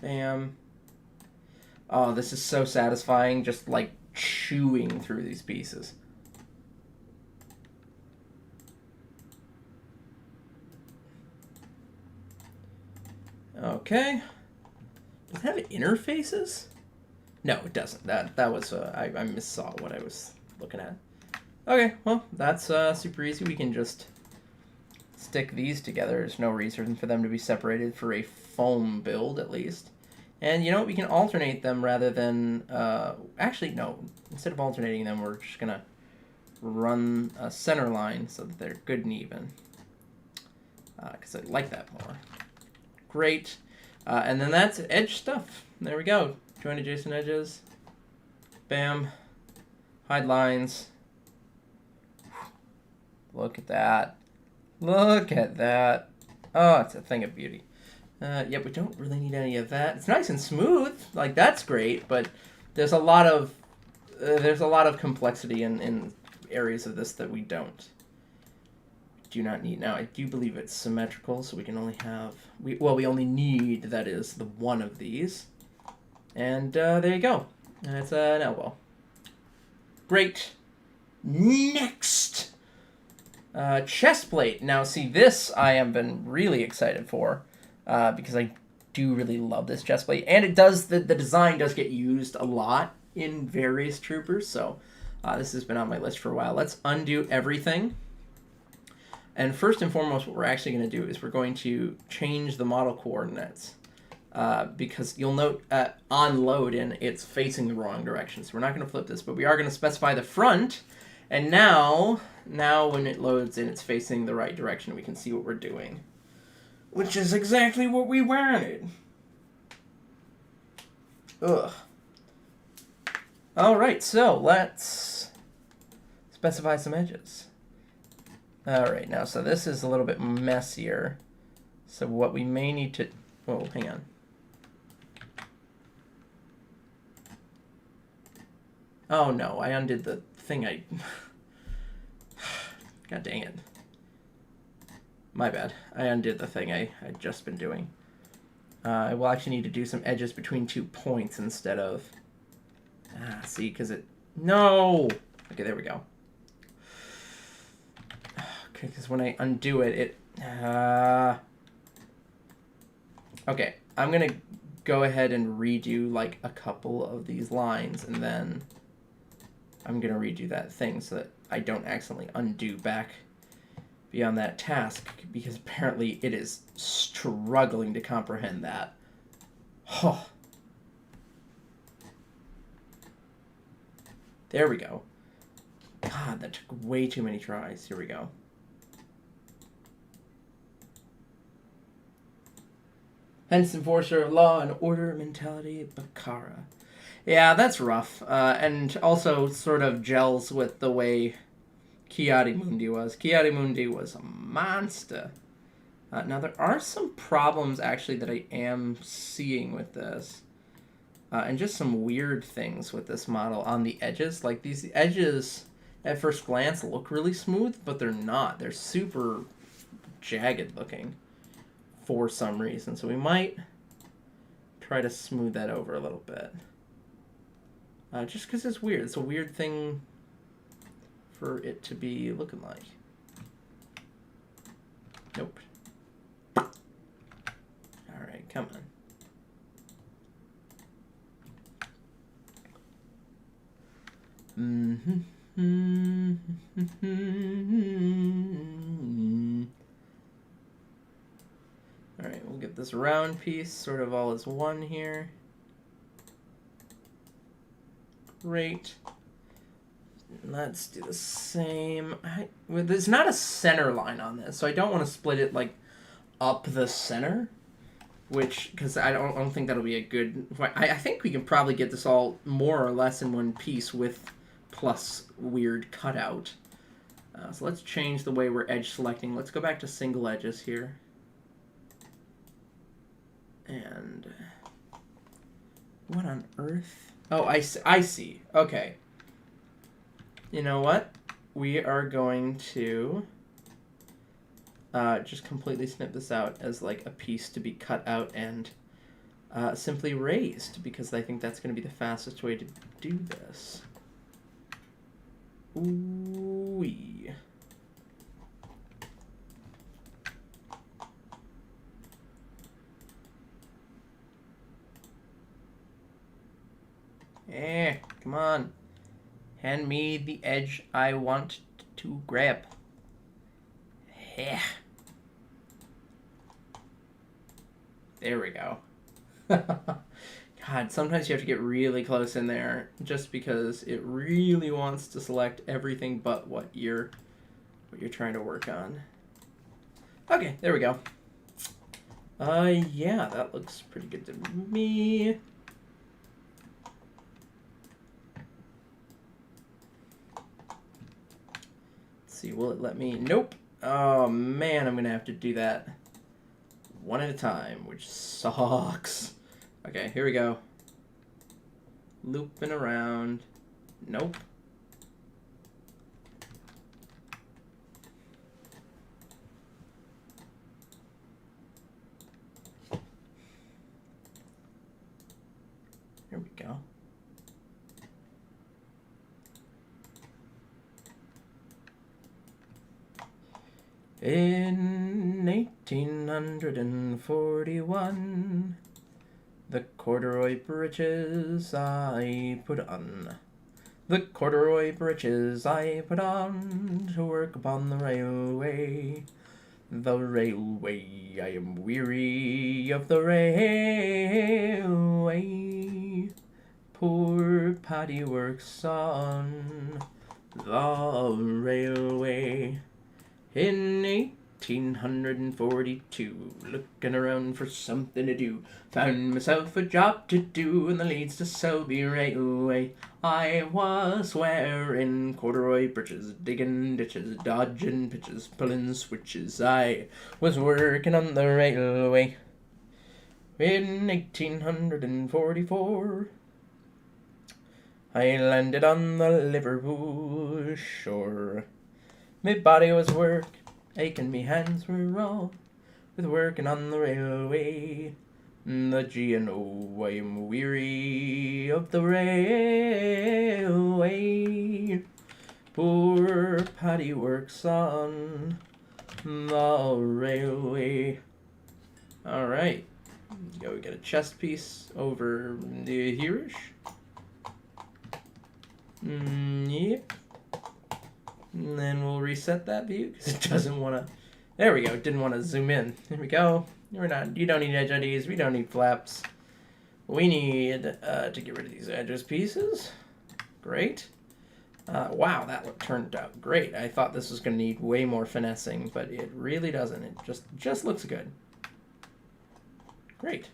Bam. Oh, this is so satisfying, just like chewing through these pieces. Okay. Does it have interfaces? No, it doesn't. That was I missaw what I was looking at. Okay, well, that's super easy. We can just stick these together. There's no reason for them to be separated for a foam build, at least. And you know what? We can alternate them rather than... actually, no. Instead of alternating them, we're just going to run a center line so that they're good and even. Because I like that more. Great. And then that's edge stuff. There we go. Join adjacent edges. Bam. Hide lines. Look at that. Look at that. Oh, it's a thing of beauty. Yeah, we don't really need any of that. It's nice and smooth. Like, that's great, but there's a lot of complexity in areas of this that we don't. Do not need. Now, I do believe it's symmetrical, so we can only have... we only need, that is, the one of these. And there you go. And it's an elbow. Great. Next! Chest plate. Now, see, this I have been really excited for, because I do really love this chest plate. And it does, the design does get used a lot in various troopers, so this has been on my list for a while. Let's undo everything. And first and foremost, what we're actually going to do is we're going to change the model coordinates. Because you'll note on load in it's facing the wrong direction. So we're not going to flip this, but we are going to specify the front. And now when it loads in, it's facing the right direction. We can see what we're doing, which is exactly what we wanted. Ugh. All right, so let's specify some edges. All right, now, so this is a little bit messier. So what we may need to... whoa, hang on. Oh, no, I undid the thing I... God dang it. My bad. I undid the thing I'd just been doing. I will actually need to do some edges between 2 points instead of... see, because it... No! Okay, there we go. Okay, because when I undo it, okay, I'm going to go ahead and redo, like, a couple of these lines, and then I'm going to redo that thing so that I don't accidentally undo back beyond that task, because apparently it is struggling to comprehend that. Oh. There we go. God, that took way too many tries. Here we go. Hence, enforcer of law and order mentality, Bakara. Yeah, that's rough. And also sort of gels with the way Ki-Adi-Mundi was. Ki-Adi-Mundi was a monster. Now, there are some problems, actually, that I am seeing with this. And just some weird things with this model on the edges. Like, these edges, at first glance, look really smooth, but they're not. They're super jagged looking for some reason. So we might try to smooth that over a little bit. Just because it's weird. It's a weird thing for it to be looking like. Nope. Alright, come on. Alright, we'll get this round piece sort of all as one here. Great. Let's do the same. Well, there's not a center line on this, so I don't want to split it like up the center, which, because I don't think that'll be a good... I think we can probably get this all more or less in one piece with plus weird cutout. So let's change the way we're edge selecting. Let's go back to single edges here. And what on earth? Oh, I see. Okay. You know what? We are going to just completely snip this out as like a piece to be cut out and simply raised, because I think that's going to be the fastest way to do this. Ooh-wee. Come on. Hand me the edge I want to grab. There we go. God, sometimes you have to get really close in there just because it really wants to select everything but what you're trying to work on. Okay, there we go. Yeah, that looks pretty good to me. See, will it let me? Nope. Oh man, I'm gonna have to do that one at a time, which sucks. Okay, here we go. Looping around. Nope. Here we go. In 1841, the corduroy breeches I put on. The corduroy breeches I put on to work upon the railway. The railway, I am weary of the railway. Poor Paddy works on the railway. In 1842, looking around for something to do, found myself a job to do in the Leeds to Selby Railway. I was wearing corduroy breeches, digging ditches, dodging pitches, pulling switches. I was working on the railway. In 1844, I landed on the Liverpool shore. Me body was work, aching me hands were raw, with working on the railway. The G&O, I am weary of the railway. Poor Paddy works on the railway. Alright, go get a chest piece over the here-ish. Yep. And then we'll reset that view because it doesn't want to. There we go. It didn't want to zoom in. There we go. You don't need edge IDs. We don't need flaps. We need to get rid of these edges pieces. Great. Wow, that turned out great. I thought this was going to need way more finessing, but it really doesn't. It just looks good. Great.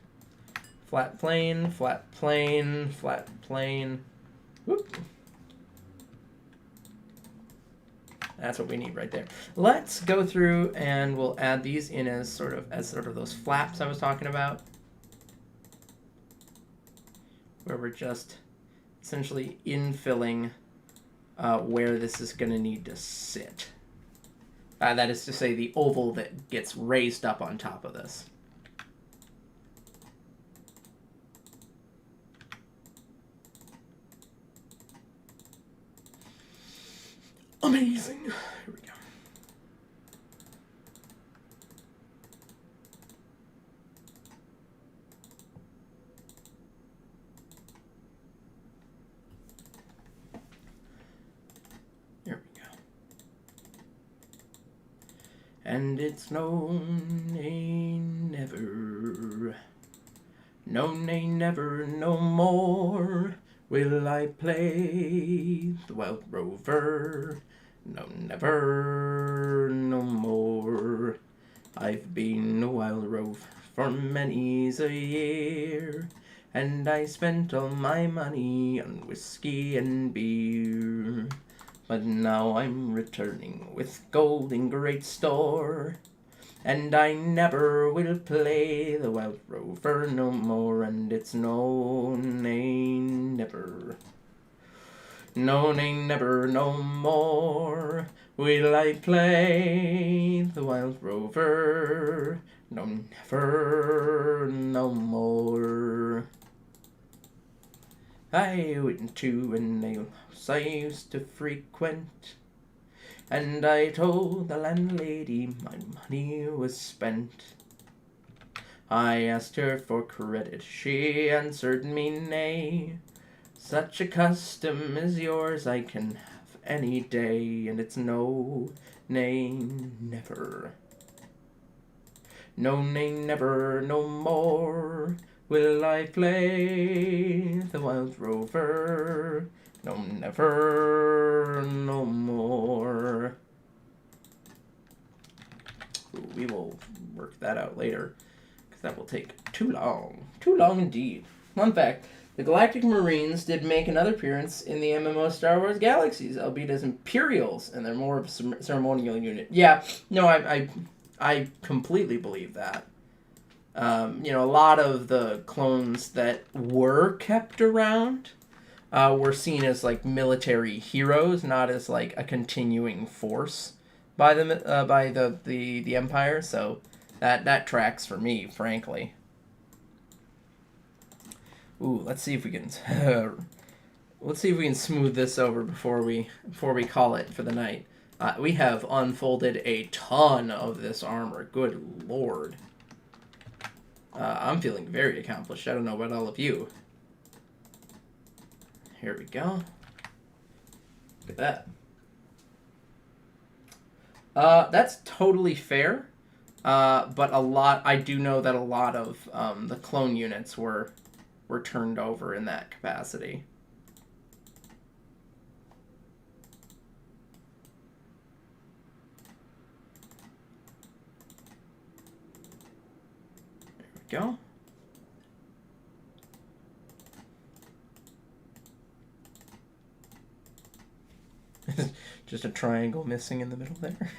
Flat plane, flat plane, flat plane. Whoop. That's what we need right there. Let's go through and we'll add these in as sort of those flaps I was talking about, where we're just essentially infilling where this is going to need to sit. That is to say, the oval that gets raised up on top of this. Amazing. Here we go. Here we go. And it's no, nay, never. No, nay, never, no more will I play the wild rover. No, never, no more. I've been a wild rove for many's a year, and I spent all my money on whiskey and beer. But now I'm returning with gold in great store, and I never will play the wild rover no more, and it's no, nay, never. No, nay, never, no more will I play the wild rover. No, never, no more. I went to an alehouse I used to frequent, and I told the landlady my money was spent. I asked her for credit, she answered me nay. Such a custom as yours I can have any day, and it's no, nay, never. No, nay, never, no more will I play the wild rover. No, never, no more. Ooh, we will work that out later, because that will take too long. Too long indeed. Fun fact. The Galactic Marines did make another appearance in the MMO Star Wars Galaxies, albeit as Imperials, and they're more of a ceremonial unit. Yeah, no, I completely believe that. A lot of the clones that were kept around were seen as like military heroes, not as like a continuing force by the Empire. So that tracks for me, frankly. Ooh, let's see if we can let's see if we can smooth this over before we call it for the night. We have unfolded a ton of this armor. Good lord. I'm feeling very accomplished. I don't know about all of you. Here we go. Look at that. That's totally fair. But I do know that a lot of the clone units were turned over in that capacity. There we go. Just a triangle missing in the middle there.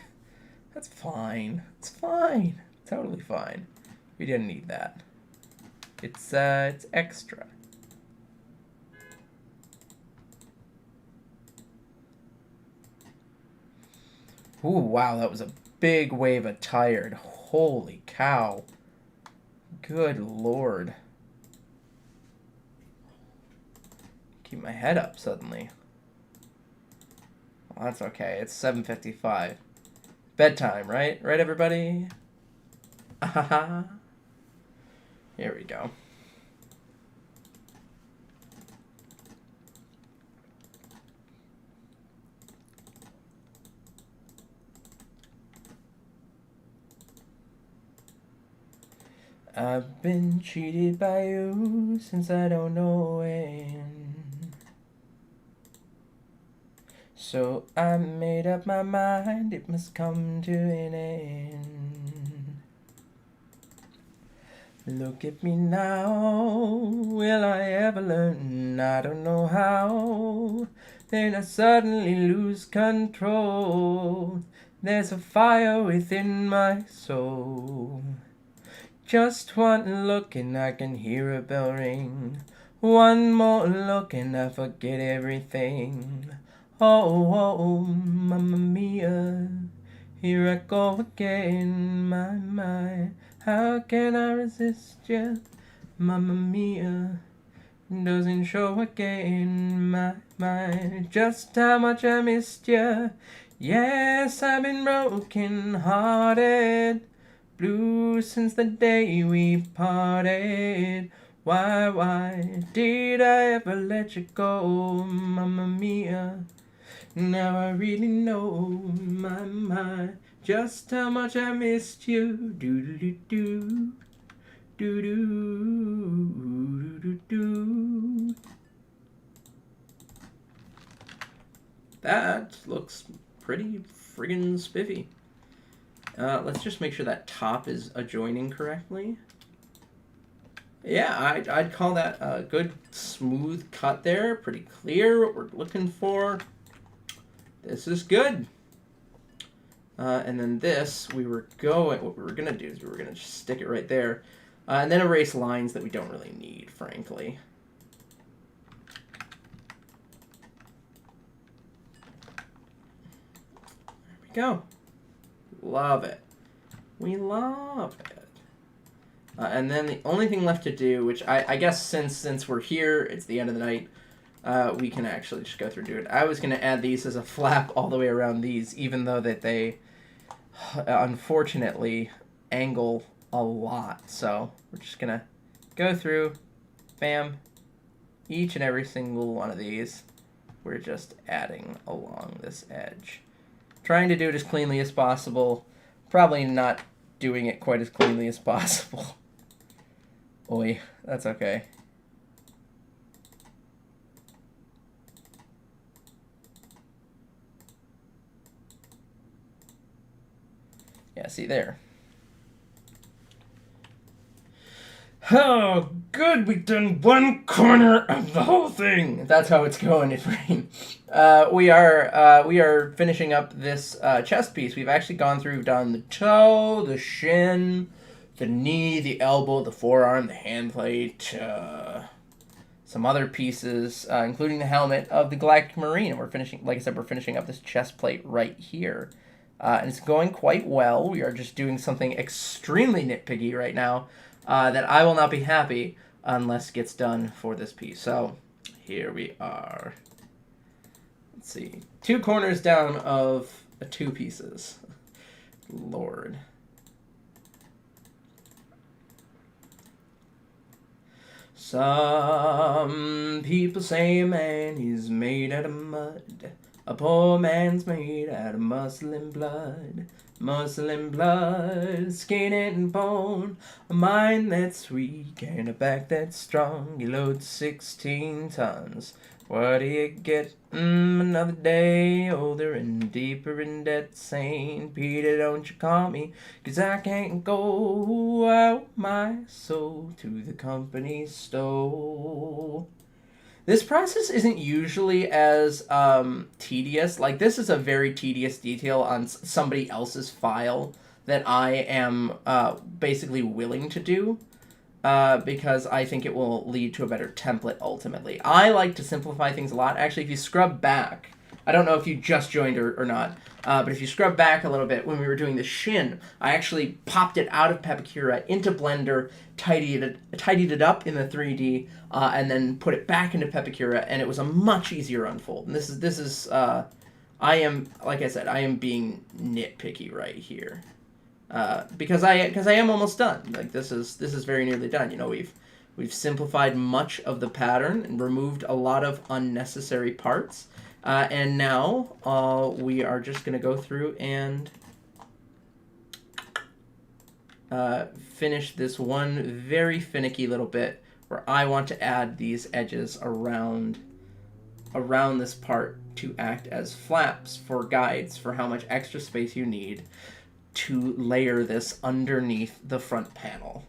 That's fine. It's fine. Totally fine. We didn't need that. It's extra. Ooh, wow, that was a big wave of tired. Holy cow. Good lord. Keep my head up suddenly. Well, that's okay. It's 7:55. Bedtime, right? Right, everybody? Here we go. I've been cheated by you since I don't know when. So I made up my mind, it must come to an end. Look at me now, will I ever learn? I don't know how. Then I suddenly lose control. There's a fire within my soul. Just one look and I can hear a bell ring. One more look and I forget everything. Oh, oh, mamma mia, here I go again, my, how can I resist you? Mamma mia, doesn't show again, my, just how much I missed you. Yes, I've been broken hearted, blue since the day we parted. Why did I ever let you go, mamma mia? Now I really know, my, just how much I missed you. Do-do-do-do, do-do-do-do-do. That looks pretty friggin' spiffy. Let's just make sure that top is adjoining correctly. Yeah, I'd call that a good smooth cut there. Pretty clear what we're looking for. This is good. And then this, what we were going to do is we were going to just stick it right there. And then erase lines that we don't really need, frankly. There we go. Love it. We love it. And then the only thing left to do, which I guess since we're here, it's the end of the night, we can actually just go through and do it. I was going to add these as a flap all the way around these, even though that they, unfortunately, angle a lot. So we're just going to go through, bam, each and every single one of these. We're just adding along this edge. Trying to do it as cleanly as possible. Probably not doing it quite as cleanly as possible. Oi, that's okay. Yeah, see there. Oh, good, we've done one corner of the whole thing. That's how it's going, it's rain. We are finishing up this chest piece. We've actually gone through, we've done the toe, the shin, the knee, the elbow, the forearm, the hand plate, some other pieces, including the helmet of the Galactic Marine. And we're finishing, like I said, we're finishing up this chest plate right here. And it's going quite well. We are just doing something extremely nitpicky right now that I will not be happy unless it gets done for this piece. So here we are. Let's see. 2 corners down of 2 pieces. Lord. Some people say a man is made out of mud. A poor man's made out of muscle and blood. Muscle and blood, skin and bone. A mind that's weak and a back that's strong. You load 16 tons. What do you get? Another day older and deeper in debt. Saint Peter, don't you call me, 'cause I can't go out my soul to the company store. This process isn't usually as tedious. Like, this is a very tedious detail on somebody else's file that I am basically willing to do. Because I think it will lead to a better template ultimately. I like to simplify things a lot. Actually, if you scrub back, I don't know if you just joined or not, but if you scrub back a little bit, when we were doing the shin, I actually popped it out of Pepakura into Blender, tidied it up in the 3D, and then put it back into Pepakura, and it was a much easier unfold. And this is I am, like I said, I am being nitpicky right here. Because I am almost done. Like, this is very nearly done. You know, we've simplified much of the pattern and removed a lot of unnecessary parts, and now we are just gonna go through and finish this one very finicky little bit where I want to add these edges around this part to act as flaps for guides for how much extra space you need to layer this underneath the front panel,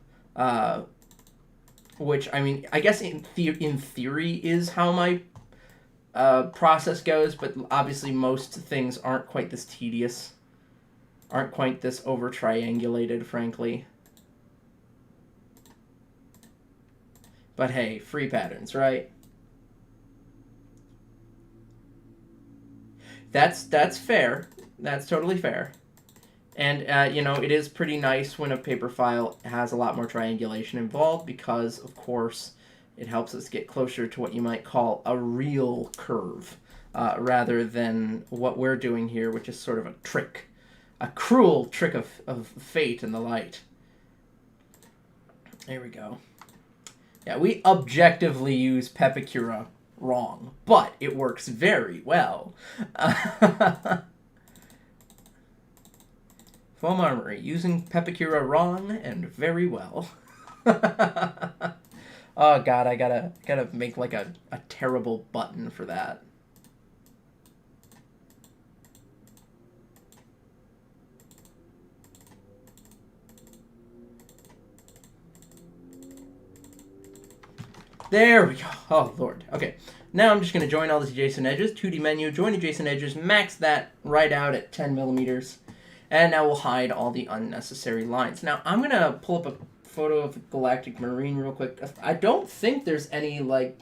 which, I mean, I guess in theory is how my process goes, but obviously most things aren't quite this tedious, aren't quite this over triangulated, frankly. But hey, free patterns, right? That's fair. That's totally fair. And, you know, it is pretty nice when a paper file has a lot more triangulation involved because, of course, it helps us get closer to what you might call a real curve, rather than what we're doing here, which is sort of a trick, a cruel trick of fate and the light. There we go. Yeah, we objectively use Pepakura wrong, but it works very well. foamarmory, using Pepakura wrong and very well. Oh god, I gotta make like a terrible button for that. There we go. Oh lord. Okay. Now I'm just going to join all these adjacent edges. 2D menu, join adjacent edges, max that right out at 10 millimeters. And now we'll hide all the unnecessary lines. Now, I'm going to pull up a photo of Galactic Marine real quick. I don't think there's any, like,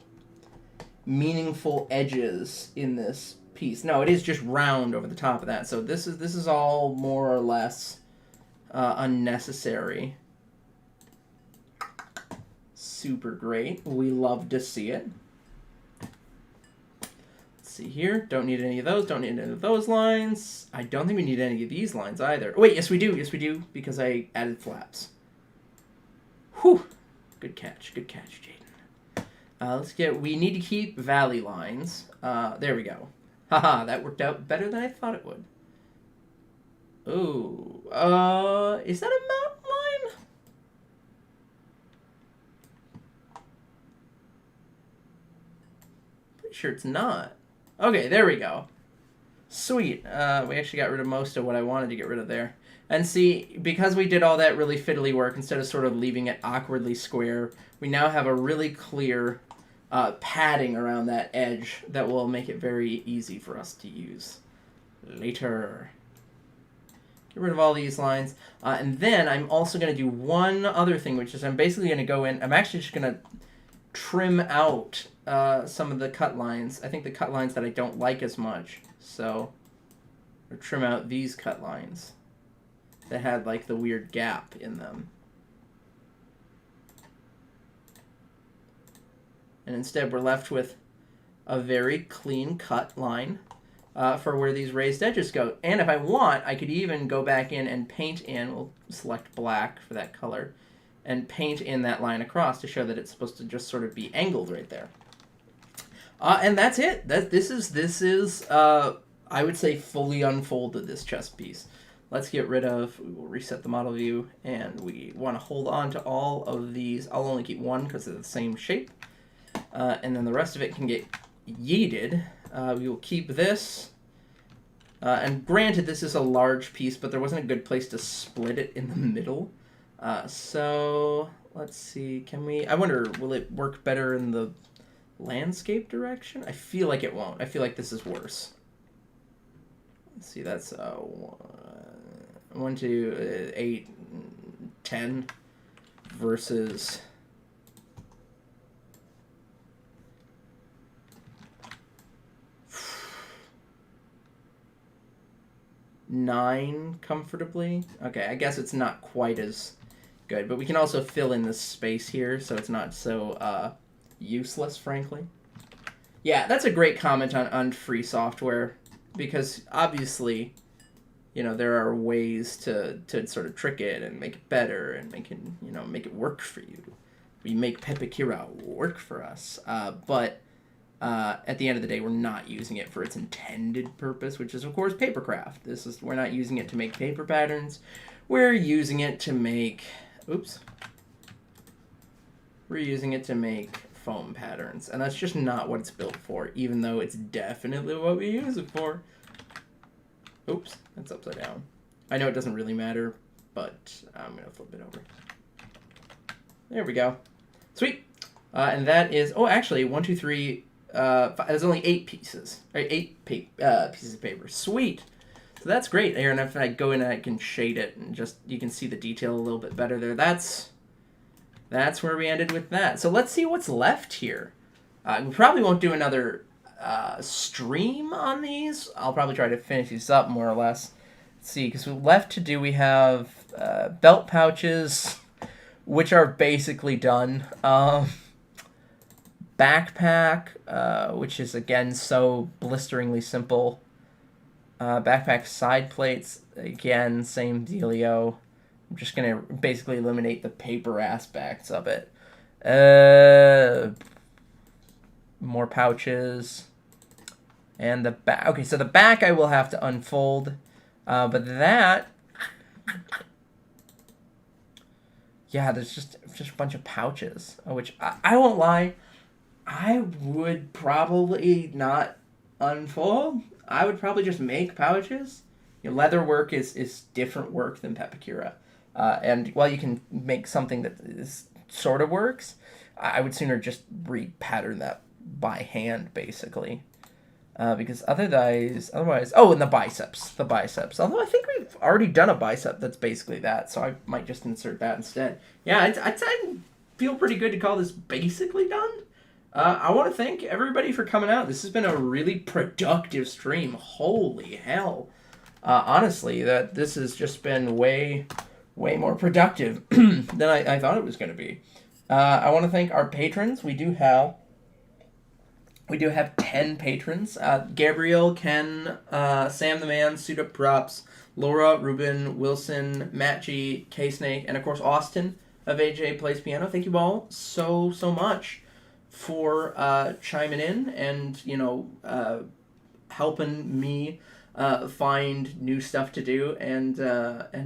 meaningful edges in this piece. No, it is just round over the top of that. So this is all more or less unnecessary. Super great. We love to see it. See here, don't need any of those, don't need any of those lines. I don't think we need any of these lines either. Wait, yes we do, because I added flaps. Whew, good catch, Jaden. We need to keep valley lines. There we go. Haha, that worked out better than I thought it would. Ooh, is that a mountain line? Pretty sure it's not. Okay, there we go. Sweet. We actually got rid of most of what I wanted to get rid of there. And see, because we did all that really fiddly work, instead of sort of leaving it awkwardly square, we now have a really clear padding around that edge that will make it very easy for us to use later. Get rid of all these lines. And then I'm also going to do one other thing, which is I'm basically going to go in, I'm actually just going to trim out some of the cut lines. I think the cut lines that I don't like as much. So, or trim out these cut lines that had like the weird gap in them. And instead we're left with a very clean cut line for where these raised edges go. And if I want, I could even go back in and paint in, we'll select black for that color, and paint in that line across to show that it's supposed to just sort of be angled right there. And that's it. This is I would say fully unfolded, this chest piece. Let's get rid of, we will reset the model view, and we want to hold on to all of these. I'll only keep one because they're the same shape. And then the rest of it can get yeeted. We will keep this. And granted, this is a large piece, but there wasn't a good place to split it in the middle. So let's see, can we, I wonder, will it work better in the landscape direction? I feel like it won't. I feel like this is worse. Let's see, that's 1, 2, 8, 10 versus 9 comfortably. Okay, I guess it's not quite as good, but we can also fill in this space here so it's not so useless, frankly. Yeah, that's a great comment on free software, because obviously, you know, there are ways to sort of trick it and make it better and make it work for you. We make Pepakira work for us, but at the end of the day, we're not using it for its intended purpose, which is, of course, papercraft. We're not using it to make paper patterns. We're using it to make, we're using it to make foam patterns, and that's just not what it's built for, even though it's definitely what we use it for. Oops, that's upside down. I know it doesn't really matter, but I'm going to flip it over. There we go. Sweet. And that is, oh, actually, 1, 2, 3, there's only 8 pieces. Right, 8 pieces of paper. Sweet. So that's great, Aaron. If I go in and I can shade it and just, you can see the detail a little bit better there. That's where we ended with that. So let's see what's left here. We probably won't do another stream on these. I'll probably try to finish these up more or less. Let's see, because left to do, we have belt pouches, which are basically done. Backpack, which is, again, so blisteringly simple. Backpack side plates, again, same dealio. I'm just going to basically eliminate the paper aspects of it. More pouches. And the back. Okay, so the back I will have to unfold. But that... Yeah, there's just a bunch of pouches, which I won't lie, I would probably not unfold. I would probably just make pouches. You know, leather work is different work than Pepakira. And while you can make something that sort of works, I would sooner just repattern that by hand, basically. Because otherwise, oh, and the biceps. Although I think we've already done a bicep that's basically that, so I might just insert that instead. Yeah, I feel pretty good to call this basically done. I want to thank everybody for coming out. This has been a really productive stream. Holy hell. Honestly, this has just been way more productive than I thought it was going to be. I want to thank our patrons. We do have 10 patrons. Gabriel, Ken, Sam the Man, Suit Up Props, Laura, Ruben, Wilson, Matt G, K-Snake, and of course Austin of AJ Plays Piano. Thank you all so much for chiming in and, helping me find new stuff to do and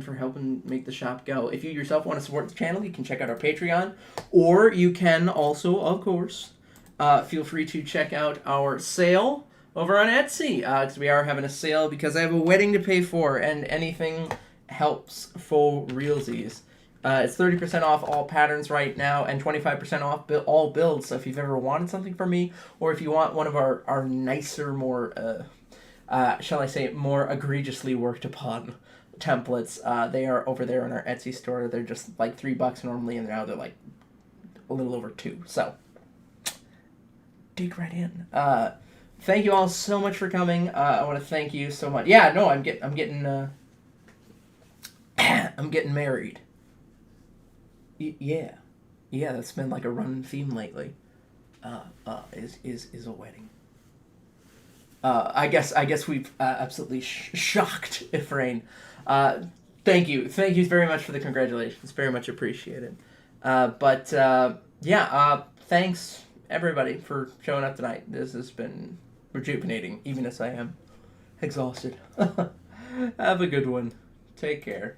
for helping make the shop go. If you yourself want to support the channel, you can check out our Patreon, or you can also, of course, feel free to check out our sale over on Etsy, because we are having a sale because I have a wedding to pay for, and anything helps for realsies. It's 30% off all patterns right now, and 25% off all builds, so if you've ever wanted something from me, or if you want one of our nicer, more, shall I say, more egregiously worked upon templates, they are over there in our Etsy store. They're just like $3 normally, and now they're like a little over $2, so dig right in. Thank you all so much for coming. I want to thank you so much. Yeah, no, I'm getting I'm getting married. Yeah, that's been like a running theme lately. is a wedding. I guess we've absolutely shocked Ifrain. Thank you very much for the congratulations. Very much appreciated. Thanks everybody for showing up tonight. This has been rejuvenating, even as I am exhausted. Have a good one. Take care.